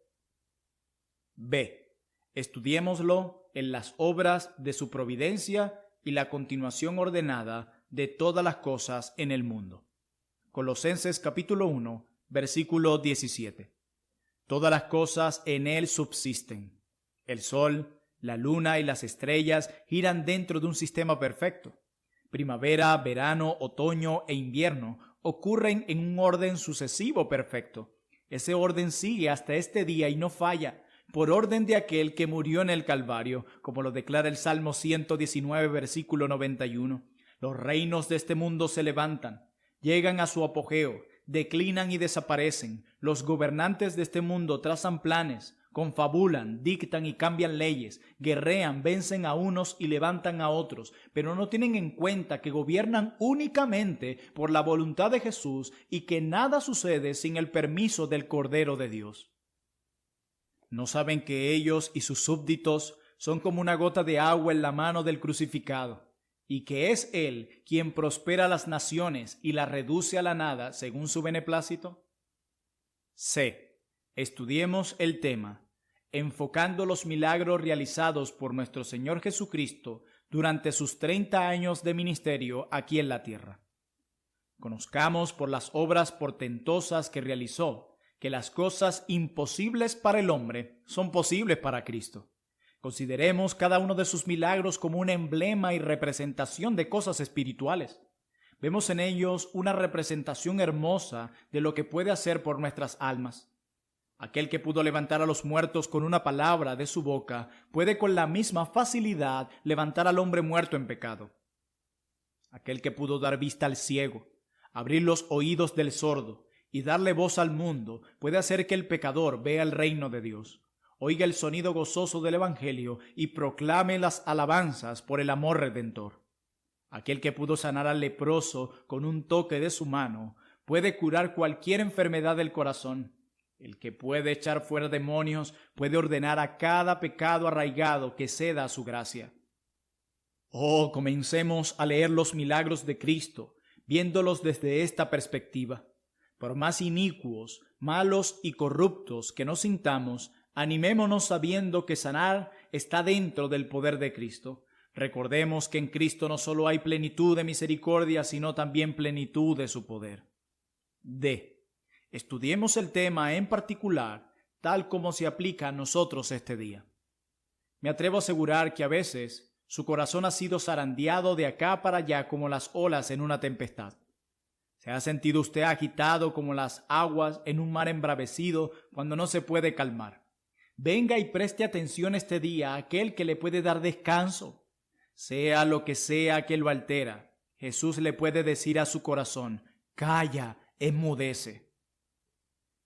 B. Estudiémoslo en las obras de su providencia y la continuación ordenada de todas las cosas en el mundo. Colosenses capítulo 1, versículo 17. Todas las cosas en él subsisten. El sol, la luna y las estrellas giran dentro de un sistema perfecto. Primavera, verano, otoño e invierno ocurren en un orden sucesivo perfecto. Ese orden sigue hasta este día y no falla, por orden de aquel que murió en el Calvario, como lo declara el Salmo 119, versículo 91. Los reinos de este mundo se levantan, llegan a su apogeo, declinan y desaparecen. Los gobernantes de este mundo trazan planes, confabulan, dictan y cambian leyes, guerrean, vencen a unos y levantan a otros, pero no tienen en cuenta que gobiernan únicamente por la voluntad de Jesús y que nada sucede sin el permiso del Cordero de Dios. ¿No saben que ellos y sus súbditos son como una gota de agua en la mano del crucificado, y que es Él quien prospera a las naciones y las reduce a la nada según su beneplácito? C. Estudiemos el tema, enfocando los milagros realizados por nuestro Señor Jesucristo durante sus 30 años de ministerio aquí en la tierra. Conozcamos por las obras portentosas que realizó, que las cosas imposibles para el hombre son posibles para Cristo. Consideremos cada uno de sus milagros como un emblema y representación de cosas espirituales. Vemos en ellos una representación hermosa de lo que puede hacer por nuestras almas. Aquel que pudo levantar a los muertos con una palabra de su boca, puede con la misma facilidad levantar al hombre muerto en pecado. Aquel que pudo dar vista al ciego, abrir los oídos del sordo, y darle voz al mundo, puede hacer que el pecador vea el reino de Dios, oiga el sonido gozoso del Evangelio y proclame las alabanzas por el amor redentor. Aquel que pudo sanar al leproso con un toque de su mano, puede curar cualquier enfermedad del corazón. El que puede echar fuera demonios, puede ordenar a cada pecado arraigado que ceda a su gracia. Oh, comencemos a leer los milagros de Cristo, viéndolos desde esta perspectiva. Por más inicuos, malos y corruptos que nos sintamos, animémonos sabiendo que sanar está dentro del poder de Cristo. Recordemos que en Cristo no solo hay plenitud de misericordia, sino también plenitud de su poder. D. Estudiemos el tema en particular, tal como se aplica a nosotros este día. Me atrevo a asegurar que a veces su corazón ha sido zarandeado de acá para allá como las olas en una tempestad. ¿Se ha sentido usted agitado como las aguas en un mar embravecido cuando no se puede calmar? Venga y preste atención este día a aquel que le puede dar descanso. Sea lo que sea que lo altera, Jesús le puede decir a su corazón: calla, enmudece.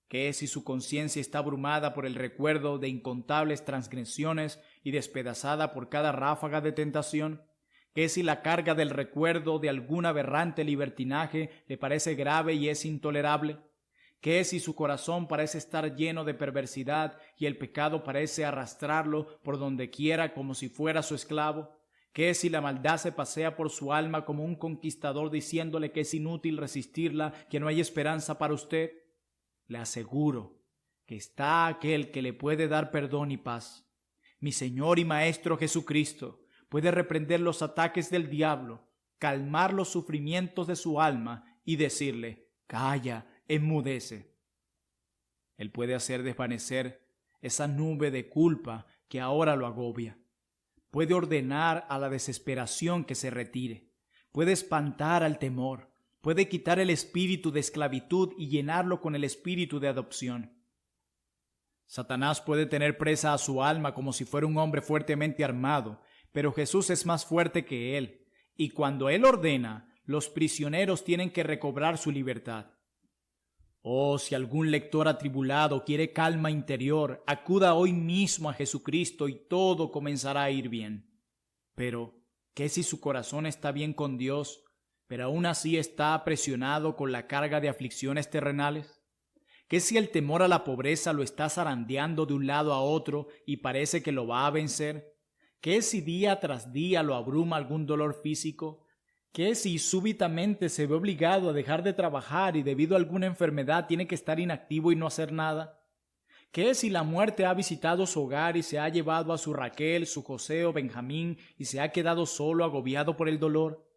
¿Qué si su conciencia está abrumada por el recuerdo de incontables transgresiones y despedazada por cada ráfaga de tentación? ¿Qué si la carga del recuerdo de algún aberrante libertinaje le parece grave y es intolerable? ¿Qué si su corazón parece estar lleno de perversidad y el pecado parece arrastrarlo por donde quiera como si fuera su esclavo? ¿Qué si la maldad se pasea por su alma como un conquistador diciéndole que es inútil resistirla, que no hay esperanza para usted? Le aseguro que está aquel que le puede dar perdón y paz. Mi Señor y Maestro Jesucristo puede reprender los ataques del diablo, calmar los sufrimientos de su alma y decirle: calla, enmudece. Él puede hacer desvanecer esa nube de culpa que ahora lo agobia. Puede ordenar a la desesperación que se retire. Puede espantar al temor. Puede quitar el espíritu de esclavitud y llenarlo con el espíritu de adopción. Satanás puede tener presa a su alma como si fuera un hombre fuertemente armado, pero Jesús es más fuerte que él, y cuando él ordena, los prisioneros tienen que recobrar su libertad. Oh, si algún lector atribulado quiere calma interior, acuda hoy mismo a Jesucristo y todo comenzará a ir bien. Pero, ¿qué si su corazón está bien con Dios, pero aún así está presionado con la carga de aflicciones terrenales? ¿Qué si el temor a la pobreza lo está zarandeando de un lado a otro y parece que lo va a vencer? ¿Qué si día tras día lo abruma algún dolor físico? ¿Qué si súbitamente se ve obligado a dejar de trabajar y debido a alguna enfermedad tiene que estar inactivo y no hacer nada? ¿Qué si la muerte ha visitado su hogar y se ha llevado a su Raquel, su José o Benjamín y se ha quedado solo agobiado por el dolor?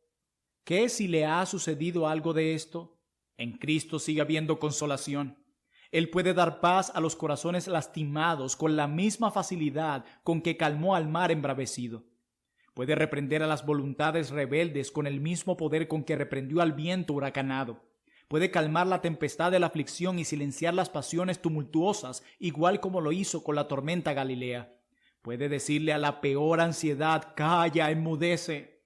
¿Qué si le ha sucedido algo de esto? En Cristo sigue habiendo consolación. Él puede dar paz a los corazones lastimados con la misma facilidad con que calmó al mar embravecido. Puede reprender a las voluntades rebeldes con el mismo poder con que reprendió al viento huracanado. Puede calmar la tempestad de la aflicción y silenciar las pasiones tumultuosas, igual como lo hizo con la tormenta Galilea. Puede decirle a la peor ansiedad: calla, enmudece.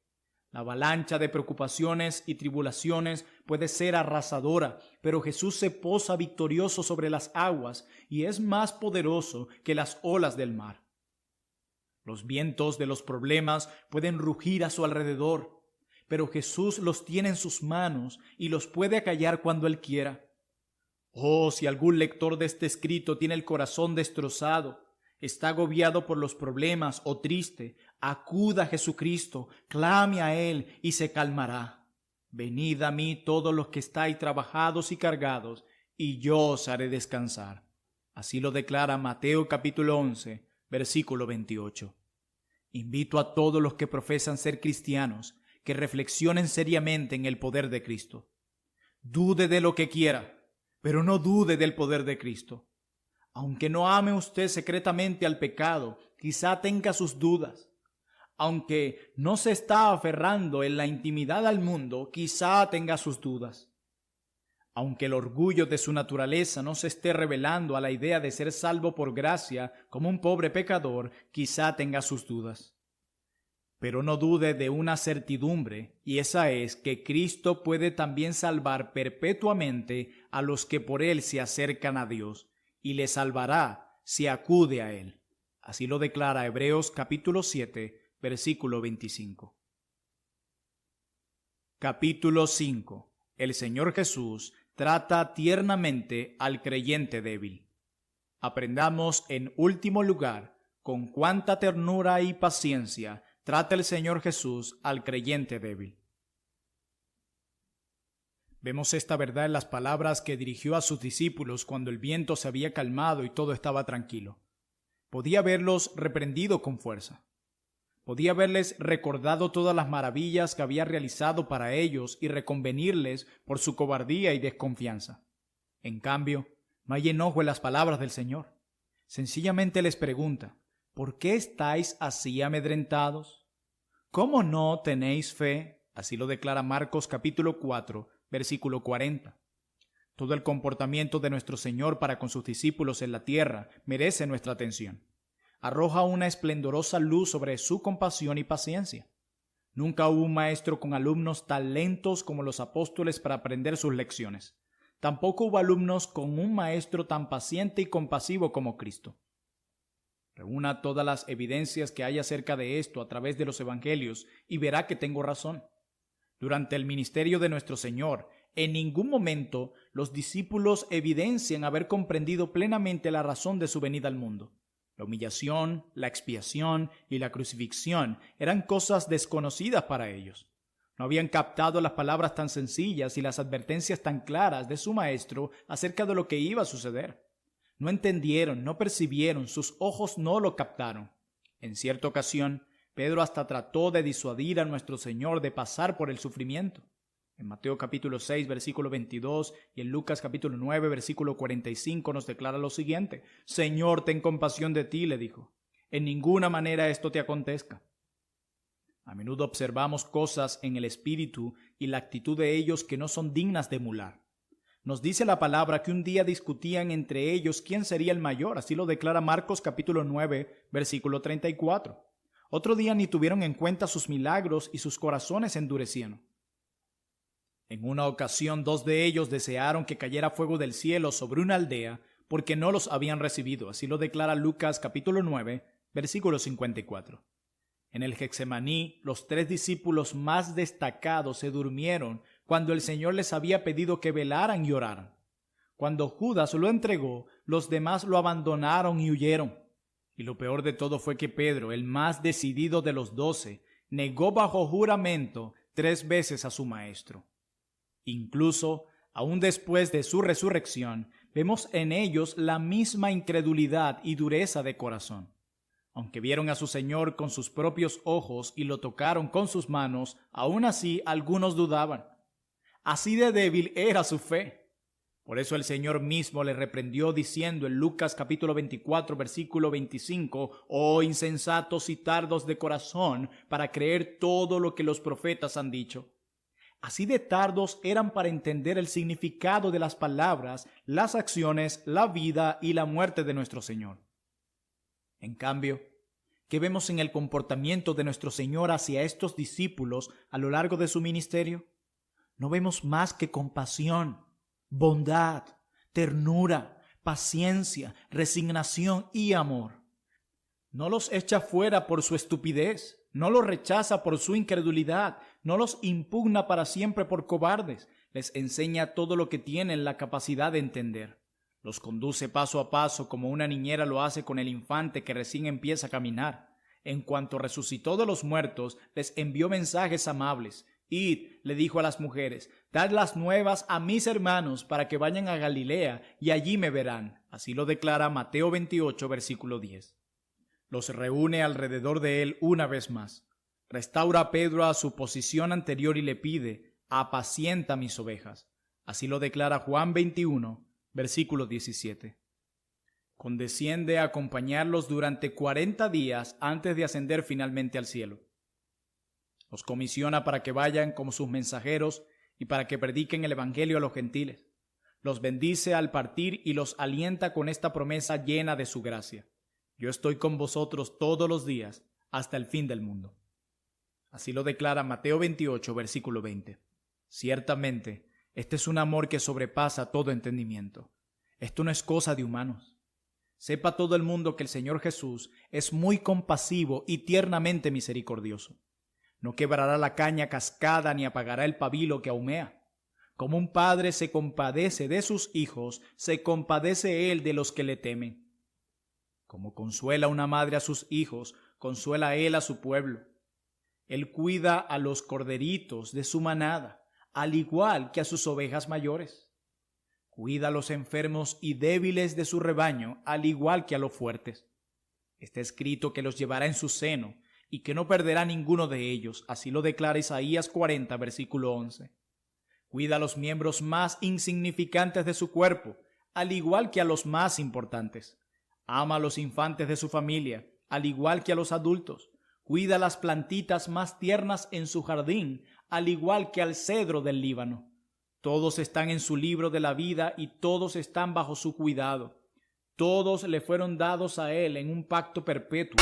La avalancha de preocupaciones y tribulaciones puede ser arrasadora, pero Jesús se posa victorioso sobre las aguas y es más poderoso que las olas del mar. Los vientos de los problemas pueden rugir a su alrededor, pero Jesús los tiene en sus manos y los puede acallar cuando Él quiera. Oh, si algún lector de este escrito tiene el corazón destrozado, está agobiado por los problemas o triste, acuda a Jesucristo, clame a Él y se calmará. Venid a mí todos los que estáis trabajados y cargados, y yo os haré descansar. Así lo declara Mateo capítulo 11, versículo 28. Invito a todos los que profesan ser cristianos que reflexionen seriamente en el poder de Cristo. Dude de lo que quiera, pero no dude del poder de Cristo. Aunque no ame usted secretamente al pecado, quizá tenga sus dudas. Aunque no se está aferrando en la intimidad al mundo, quizá tenga sus dudas. Aunque el orgullo de su naturaleza no se esté revelando a la idea de ser salvo por gracia como un pobre pecador, quizá tenga sus dudas. Pero no dude de una certidumbre, y esa es que Cristo puede también salvar perpetuamente a los que por Él se acercan a Dios, y le salvará si acude a Él. Así lo declara Hebreos capítulo 7, versículo 25. Capítulo 5. El Señor Jesús trata tiernamente al creyente débil. Aprendamos en último lugar con cuánta ternura y paciencia trata el Señor Jesús al creyente débil. Vemos esta verdad en las palabras que dirigió a sus discípulos cuando el viento se había calmado y todo estaba tranquilo. Podía haberlos reprendido con fuerza. Podía haberles recordado todas las maravillas que había realizado para ellos y reconvenirles por su cobardía y desconfianza. En cambio, no hay enojo en las palabras del Señor. Sencillamente les pregunta: ¿por qué estáis así amedrentados? ¿Cómo no tenéis fe? Así lo declara Marcos capítulo 4, versículo 40. Todo el comportamiento de nuestro Señor para con sus discípulos en la tierra merece nuestra atención. Arroja una esplendorosa luz sobre su compasión y paciencia. Nunca hubo un maestro con alumnos tan lentos como los apóstoles para aprender sus lecciones. Tampoco hubo alumnos con un maestro tan paciente y compasivo como Cristo. Reúna todas las evidencias que hay acerca de esto a través de los evangelios y verá que tengo razón. Durante el ministerio de nuestro Señor, en ningún momento los discípulos evidencian haber comprendido plenamente la razón de su venida al mundo. La humillación, la expiación y la crucifixión eran cosas desconocidas para ellos. No habían captado las palabras tan sencillas y las advertencias tan claras de su maestro acerca de lo que iba a suceder. No entendieron, no percibieron, sus ojos no lo captaron. En cierta ocasión, Pedro hasta trató de disuadir a nuestro Señor de pasar por el sufrimiento. En Mateo capítulo 6, versículo 22 y en Lucas capítulo 9, versículo 45 nos declara lo siguiente: Señor, ten compasión de ti, le dijo. En ninguna manera esto te acontezca. A menudo observamos cosas en el espíritu y la actitud de ellos que no son dignas de emular. Nos dice la palabra que un día discutían entre ellos quién sería el mayor, así lo declara Marcos capítulo 9, versículo 34. Otro día ni tuvieron en cuenta sus milagros y sus corazones se endurecieron. En una ocasión, 2 de ellos desearon que cayera fuego del cielo sobre una aldea porque no los habían recibido, así lo declara Lucas capítulo 9, versículo 54. En el Getsemaní, los 3 discípulos más destacados se durmieron cuando el Señor les había pedido que velaran y oraran. Cuando Judas lo entregó, los demás lo abandonaron y huyeron. Y lo peor de todo fue que Pedro, el más decidido de los 12, negó bajo juramento 3 veces a su maestro. Incluso, aún después de su resurrección, vemos en ellos la misma incredulidad y dureza de corazón. Aunque vieron a su Señor con sus propios ojos y lo tocaron con sus manos, aún así algunos dudaban. Así de débil era su fe. Por eso el Señor mismo le reprendió diciendo en Lucas capítulo 24, versículo 25, «Oh insensatos y tardos de corazón, para creer todo lo que los profetas han dicho». Así de tardos eran para entender el significado de las palabras, las acciones, la vida y la muerte de nuestro Señor. En cambio, ¿qué vemos en el comportamiento de nuestro Señor hacia estos discípulos a lo largo de su ministerio? No vemos más que compasión, bondad, ternura, paciencia, resignación y amor. No los echa fuera por su estupidez, no los rechaza por su incredulidad, no los impugna para siempre por cobardes, les enseña todo lo que tienen la capacidad de entender. Los conduce paso a paso como una niñera lo hace con el infante que recién empieza a caminar. En cuanto resucitó de los muertos, les envió mensajes amables. «Id», le dijo a las mujeres, «dad las nuevas a mis hermanos para que vayan a Galilea y allí me verán». Así lo declara Mateo 28, versículo 10. Los reúne alrededor de él una vez más. Restaura a Pedro a su posición anterior y le pide, «apacienta mis ovejas». Así lo declara Juan 21, versículo 17. Condesciende a acompañarlos durante 40 días antes de ascender finalmente al cielo. Los comisiona para que vayan como sus mensajeros y para que prediquen el evangelio a los gentiles. Los bendice al partir y los alienta con esta promesa llena de su gracia: «Yo estoy con vosotros todos los días hasta el fin del mundo». Así lo declara Mateo 28, versículo 20. Ciertamente, este es un amor que sobrepasa todo entendimiento. Esto no es cosa de humanos. Sepa todo el mundo que el Señor Jesús es muy compasivo y tiernamente misericordioso. No quebrará la caña cascada ni apagará el pabilo que ahumea. Como un padre se compadece de sus hijos, se compadece él de los que le temen. Como consuela una madre a sus hijos, consuela él a su pueblo. Él cuida a los corderitos de su manada, al igual que a sus ovejas mayores. Cuida a los enfermos y débiles de su rebaño, al igual que a los fuertes. Está escrito que los llevará en su seno y que no perderá ninguno de ellos. Así lo declara Isaías 40, versículo 11. Cuida a los miembros más insignificantes de su cuerpo, al igual que a los más importantes. Ama a los infantes de su familia, al igual que a los adultos. Cuida a las plantitas más tiernas en su jardín, al igual que al cedro del Líbano. Todos están en su libro de la vida y todos están bajo su cuidado. Todos le fueron dados a él en un pacto perpetuo.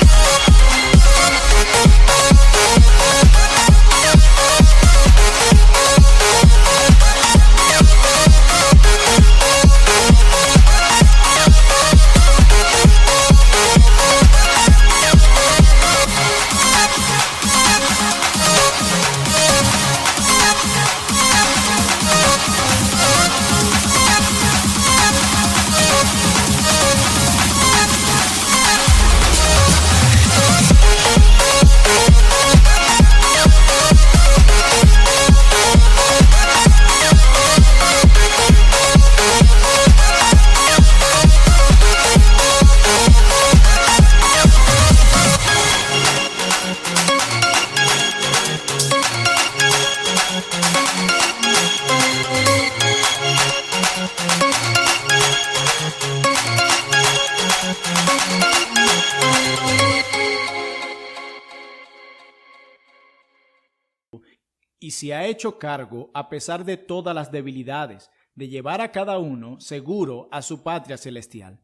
y se ha hecho cargo, a pesar de todas las debilidades, de llevar a cada uno seguro a su patria celestial.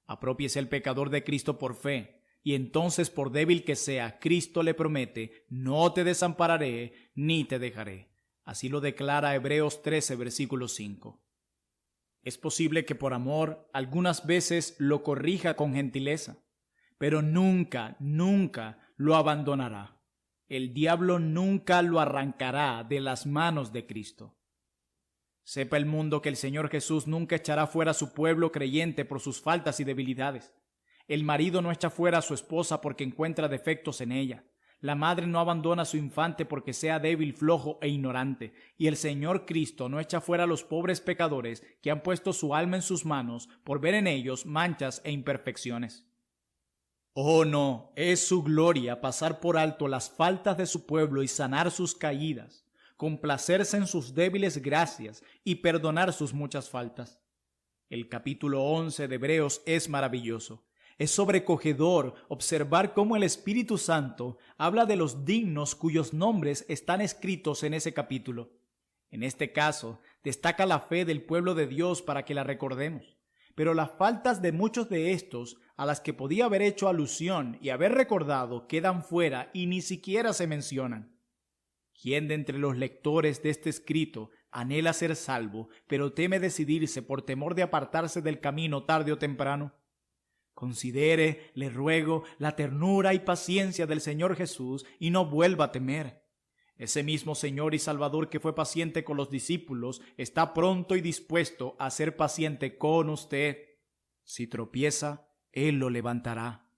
Apropiese el pecador de Cristo por fe, y entonces, por débil que sea, Cristo le promete: no te desampararé ni te dejaré. Así lo declara Hebreos 13, versículo 5. Es posible que por amor algunas veces lo corrija con gentileza, pero nunca, nunca lo abandonará. El diablo nunca lo arrancará de las manos de Cristo. Sepa el mundo que el Señor Jesús nunca echará fuera a su pueblo creyente por sus faltas y debilidades. El marido no echa fuera a su esposa porque encuentra defectos en ella. La madre no abandona a su infante porque sea débil, flojo e ignorante. Y el Señor Cristo no echa fuera a los pobres pecadores que han puesto su alma en sus manos por ver en ellos manchas e imperfecciones. Oh no, es su gloria pasar por alto las faltas de su pueblo y sanar sus caídas, complacerse en sus débiles gracias y perdonar sus muchas faltas. El capítulo 11 de Hebreos es maravilloso. Es sobrecogedor observar cómo el Espíritu Santo habla de los dignos cuyos nombres están escritos en ese capítulo. En este caso, destaca la fe del pueblo de Dios para que la recordemos, pero las faltas de muchos de estos a las que podía haber hecho alusión y haber recordado quedan fuera y ni siquiera se mencionan. ¿Quién de entre los lectores de este escrito anhela ser salvo, pero teme decidirse por temor de apartarse del camino tarde o temprano? Considere, le ruego, la ternura y paciencia del Señor Jesús y no vuelva a temer. Ese mismo Señor y Salvador que fue paciente con los discípulos está pronto y dispuesto a ser paciente con usted. Si tropieza, Él lo levantará.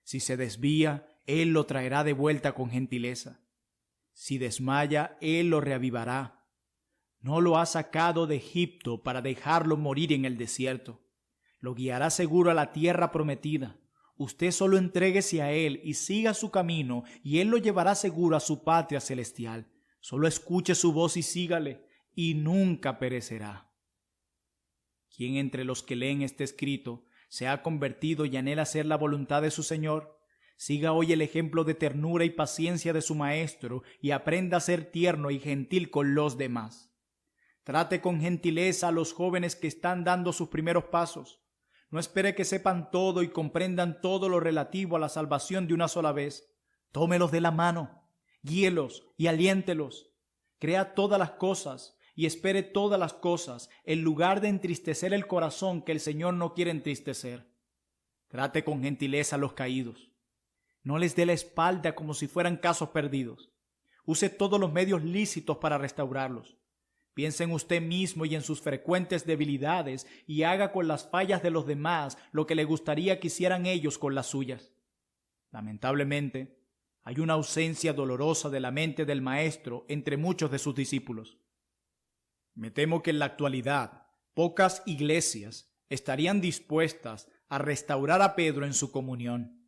Si se desvía, Él lo traerá de vuelta con gentileza. Si desmaya, Él lo reavivará. No lo ha sacado de Egipto para dejarlo morir en el desierto. Lo guiará seguro a la tierra prometida. Usted solo entréguese a Él y siga su camino, y Él lo llevará seguro a su patria celestial. Solo escuche su voz y sígale, y nunca perecerá. ¿Quién entre los que leen este escrito se ha convertido y anhela hacer la voluntad de su Señor? Siga hoy el ejemplo de ternura y paciencia de su Maestro y aprenda a ser tierno y gentil con los demás. Trate con gentileza a los jóvenes que están dando sus primeros pasos. No espere que sepan todo y comprendan todo lo relativo a la salvación de una sola vez. Tómelos de la mano, guíelos y aliéntelos. Crea todas las cosas y espere todas las cosas, en lugar de entristecer el corazón que el Señor no quiere entristecer. Trate con gentileza a los caídos. No les dé la espalda como si fueran casos perdidos. Use todos los medios lícitos para restaurarlos. Piense en usted mismo y en sus frecuentes debilidades y haga con las fallas de los demás lo que le gustaría que hicieran ellos con las suyas. Lamentablemente, hay una ausencia dolorosa de la mente del Maestro entre muchos de sus discípulos. Me temo que en la actualidad pocas iglesias estarían dispuestas a restaurar a Pedro en su comunión.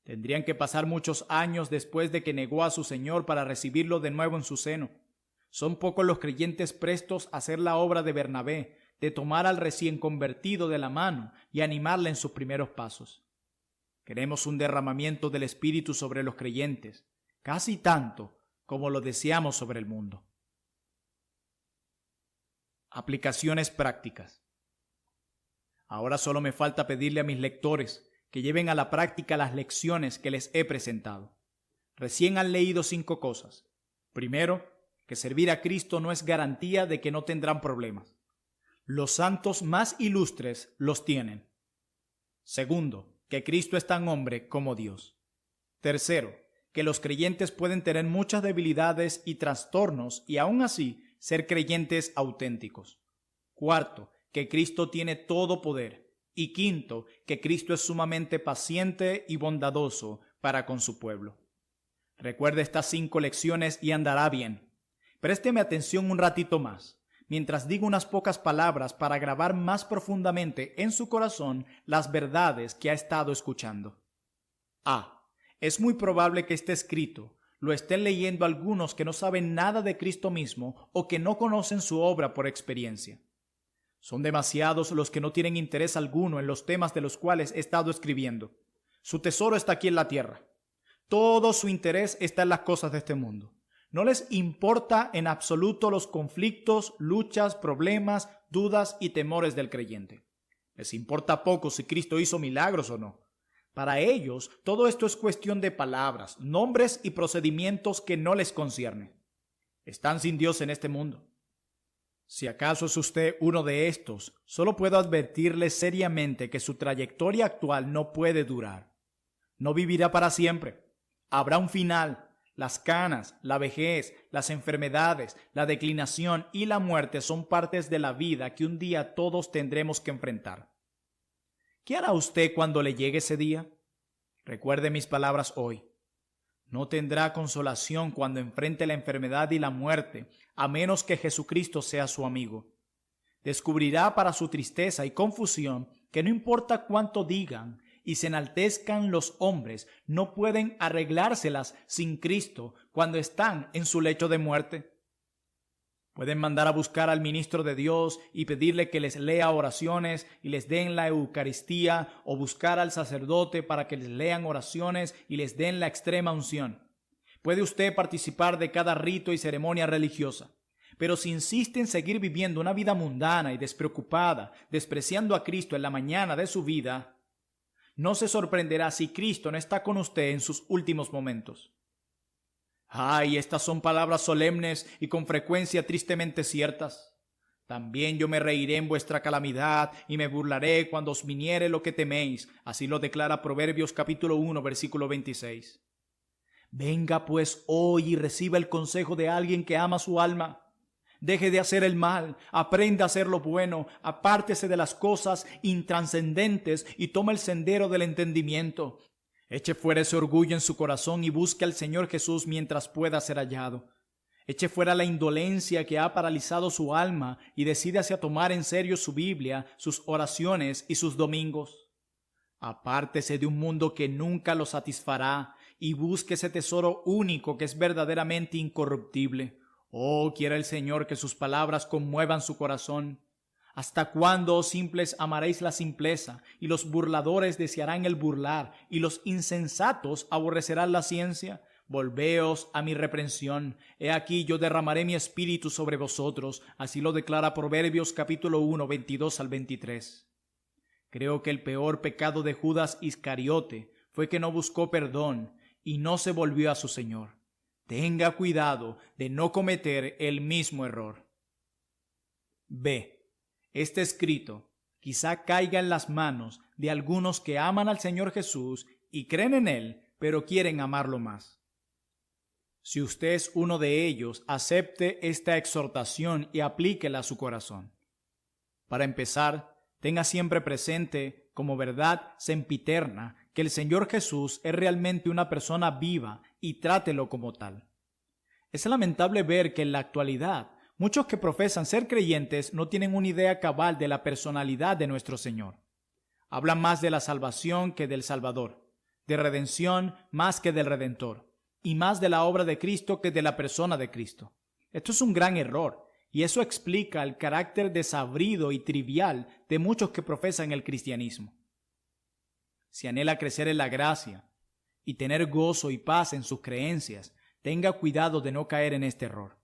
Tendrían que pasar muchos años después de que negó a su Señor para recibirlo de nuevo en su seno. Son pocos los creyentes prestos a hacer la obra de Bernabé, de tomar al recién convertido de la mano y animarle en sus primeros pasos. Queremos un derramamiento del Espíritu sobre los creyentes, casi tanto como lo deseamos sobre el mundo. Aplicaciones prácticas. Ahora solo me falta pedirle a mis lectores que lleven a la práctica las lecciones que les he presentado. Recién han leído 5 cosas. Primero, que servir a Cristo no es garantía de que no tendrán problemas. Los santos más ilustres los tienen. Segundo, que Cristo es tan hombre como Dios. Tercero, que los creyentes pueden tener muchas debilidades y trastornos y aún así ser creyentes auténticos. Cuarto, que Cristo tiene todo poder. Y quinto, que Cristo es sumamente paciente y bondadoso para con su pueblo. Recuerde estas 5 lecciones y andará bien. Présteme atención un ratito más, mientras digo unas pocas palabras para grabar más profundamente en su corazón las verdades que ha estado escuchando. A. Es muy probable que este escrito lo estén leyendo algunos que no saben nada de Cristo mismo o que no conocen su obra por experiencia. Son demasiados los que no tienen interés alguno en los temas de los cuales he estado escribiendo. Su tesoro está aquí en la tierra. Todo su interés está en las cosas de este mundo. No les importa en absoluto los conflictos, luchas, problemas, dudas y temores del creyente. Les importa poco si Cristo hizo milagros o no. Para ellos, todo esto es cuestión de palabras, nombres y procedimientos que no les conciernen. Están sin Dios en este mundo. Si acaso es usted uno de estos, solo puedo advertirle seriamente que su trayectoria actual no puede durar. No vivirá para siempre. Habrá un final. Las canas, la vejez, las enfermedades, la declinación y la muerte son partes de la vida que un día todos tendremos que enfrentar. ¿Qué hará usted cuando le llegue ese día? Recuerde mis palabras hoy. No tendrá consolación cuando enfrente la enfermedad y la muerte, a menos que Jesucristo sea su amigo. Descubrirá para su tristeza y confusión que no importa cuánto digan y se enaltezcan los hombres, no pueden arreglárselas sin Cristo cuando están en su lecho de muerte. Pueden mandar a buscar al ministro de Dios y pedirle que les lea oraciones y les den la Eucaristía, o buscar al sacerdote para que les lean oraciones y les den la extrema unción. Puede usted participar de cada rito y ceremonia religiosa, pero si insiste en seguir viviendo una vida mundana y despreocupada, despreciando a Cristo en la mañana de su vida, no se sorprenderá si Cristo no está con usted en sus últimos momentos. Ay, estas son palabras solemnes y con frecuencia tristemente ciertas. También yo me reiré en vuestra calamidad y me burlaré cuando os viniere lo que teméis. Así lo declara Proverbios capítulo 1, versículo 26. Venga pues hoy y reciba el consejo de alguien que ama su alma. Deje de hacer el mal, aprenda a hacer lo bueno, apártese de las cosas intranscendentes y tome el sendero del entendimiento. Eche fuera ese orgullo en su corazón y busque al Señor Jesús mientras pueda ser hallado. Eche fuera la indolencia que ha paralizado su alma y decídase a tomar en serio su Biblia, sus oraciones y sus domingos. Apártese de un mundo que nunca lo satisfará y busque ese tesoro único que es verdaderamente incorruptible. Oh, quiera el Señor que sus palabras conmuevan su corazón. ¿Hasta cuándo, oh simples, amaréis la simpleza, y los burladores desearán el burlar, y los insensatos aborrecerán la ciencia? Volveos a mi reprensión. He aquí yo derramaré mi espíritu sobre vosotros. Así lo declara Proverbios capítulo 1, 22 al 23. Creo que el peor pecado de Judas Iscariote fue que no buscó perdón y no se volvió a su Señor. Tenga cuidado de no cometer el mismo error. B. Este escrito quizá caiga en las manos de algunos que aman al Señor Jesús y creen en Él, pero quieren amarlo más. Si usted es uno de ellos, acepte esta exhortación y aplíquela a su corazón. Para empezar, tenga siempre presente, como verdad sempiterna, que el Señor Jesús es realmente una persona viva y trátelo como tal. Es lamentable ver que en la actualidad muchos que profesan ser creyentes no tienen una idea cabal de la personalidad de nuestro Señor. Hablan más de la salvación que del Salvador, de redención más que del Redentor, y más de la obra de Cristo que de la persona de Cristo. Esto es un gran error, y eso explica el carácter desabrido y trivial de muchos que profesan el cristianismo. Si anhela crecer en la gracia y tener gozo y paz en sus creencias, tenga cuidado de no caer en este error.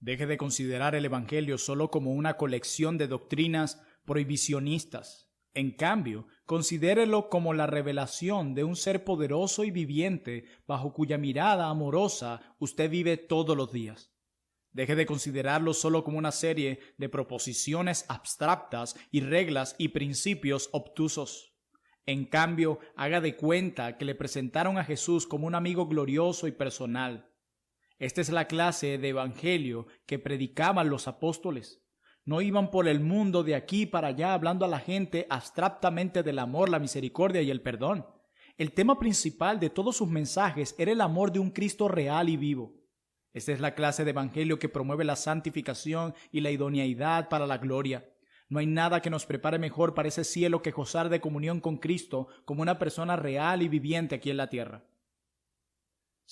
Deje de considerar el Evangelio solo como una colección de doctrinas prohibicionistas. En cambio, considérelo como la revelación de un ser poderoso y viviente bajo cuya mirada amorosa usted vive todos los días. Deje de considerarlo solo como una serie de proposiciones abstractas y reglas y principios obtusos. En cambio, haga de cuenta que le presentaron a Jesús como un amigo glorioso y personal. Esta es la clase de evangelio que predicaban los apóstoles. No iban por el mundo de aquí para allá hablando a la gente abstractamente del amor, la misericordia y el perdón. El tema principal de todos sus mensajes era el amor de un Cristo real y vivo. Esta es la clase de evangelio que promueve la santificación y la idoneidad para la gloria. No hay nada que nos prepare mejor para ese cielo que gozar de comunión con Cristo como una persona real y viviente aquí en la tierra.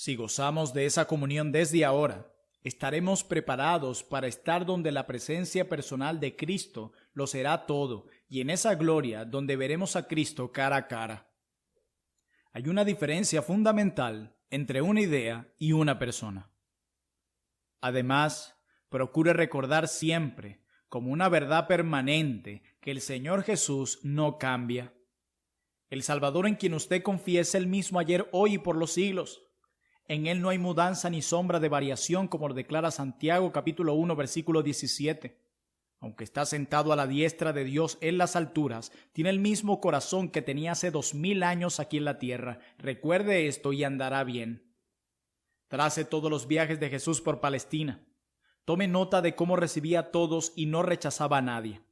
Si gozamos de esa comunión desde ahora, estaremos preparados para estar donde la presencia personal de Cristo lo será todo, y en esa gloria donde veremos a Cristo cara a cara. Hay una diferencia fundamental entre una idea y una persona. Además, procure recordar siempre, como una verdad permanente, que el Señor Jesús no cambia. El Salvador en quien usted confía es el mismo ayer, hoy y por los siglos. En Él no hay mudanza ni sombra de variación, como lo declara Santiago capítulo 1, versículo 17. Aunque está sentado a la diestra de Dios en las alturas, tiene el mismo corazón que tenía hace 2000 años aquí en la tierra. Recuerde esto y andará bien. Trace todos los viajes de Jesús por Palestina. Tome nota de cómo recibía a todos y no rechazaba a nadie.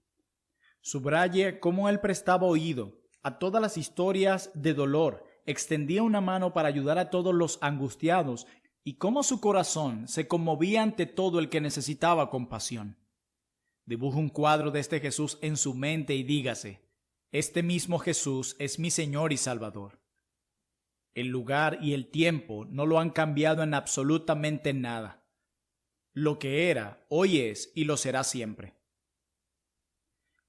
Subraye cómo Él prestaba oído a todas las historias de dolor, extendía una mano para ayudar a todos los angustiados y cómo su corazón se conmovía ante todo el que necesitaba compasión. Dibuje un cuadro de este Jesús en su mente y dígase: este mismo Jesús es mi Señor y Salvador. El lugar y el tiempo no lo han cambiado en absolutamente nada. Lo que era, hoy es y lo será siempre.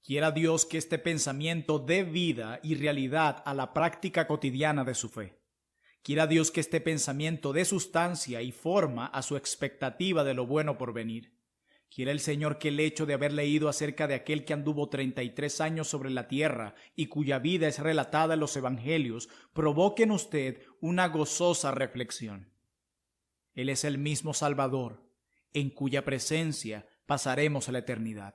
Quiera Dios que este pensamiento dé vida y realidad a la práctica cotidiana de su fe. Quiera Dios que este pensamiento dé sustancia y forma a su expectativa de lo bueno por venir. Quiera el Señor que el hecho de haber leído acerca de aquel que anduvo 33 años sobre la tierra y cuya vida es relatada en los Evangelios provoque en usted una gozosa reflexión. Él es el mismo Salvador, en cuya presencia pasaremos la eternidad.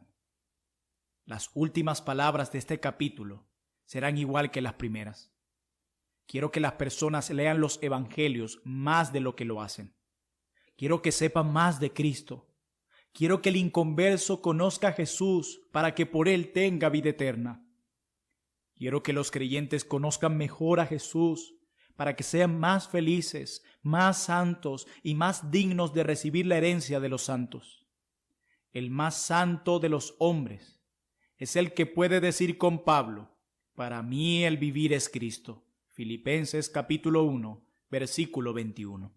Las últimas palabras de este capítulo serán igual que las primeras. Quiero que las personas lean los Evangelios más de lo que lo hacen. Quiero que sepan más de Cristo. Quiero que el inconverso conozca a Jesús para que por Él tenga vida eterna. Quiero que los creyentes conozcan mejor a Jesús para que sean más felices, más santos y más dignos de recibir la herencia de los santos. El más santo de los hombres es el que puede decir con Pablo: para mí el vivir es Cristo. Filipenses capítulo 1, versículo 21.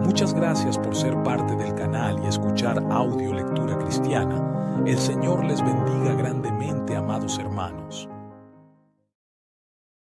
Muchas gracias por ser parte del canal y escuchar Audio Lectura Cristiana. El Señor les bendiga grandemente, amados hermanos.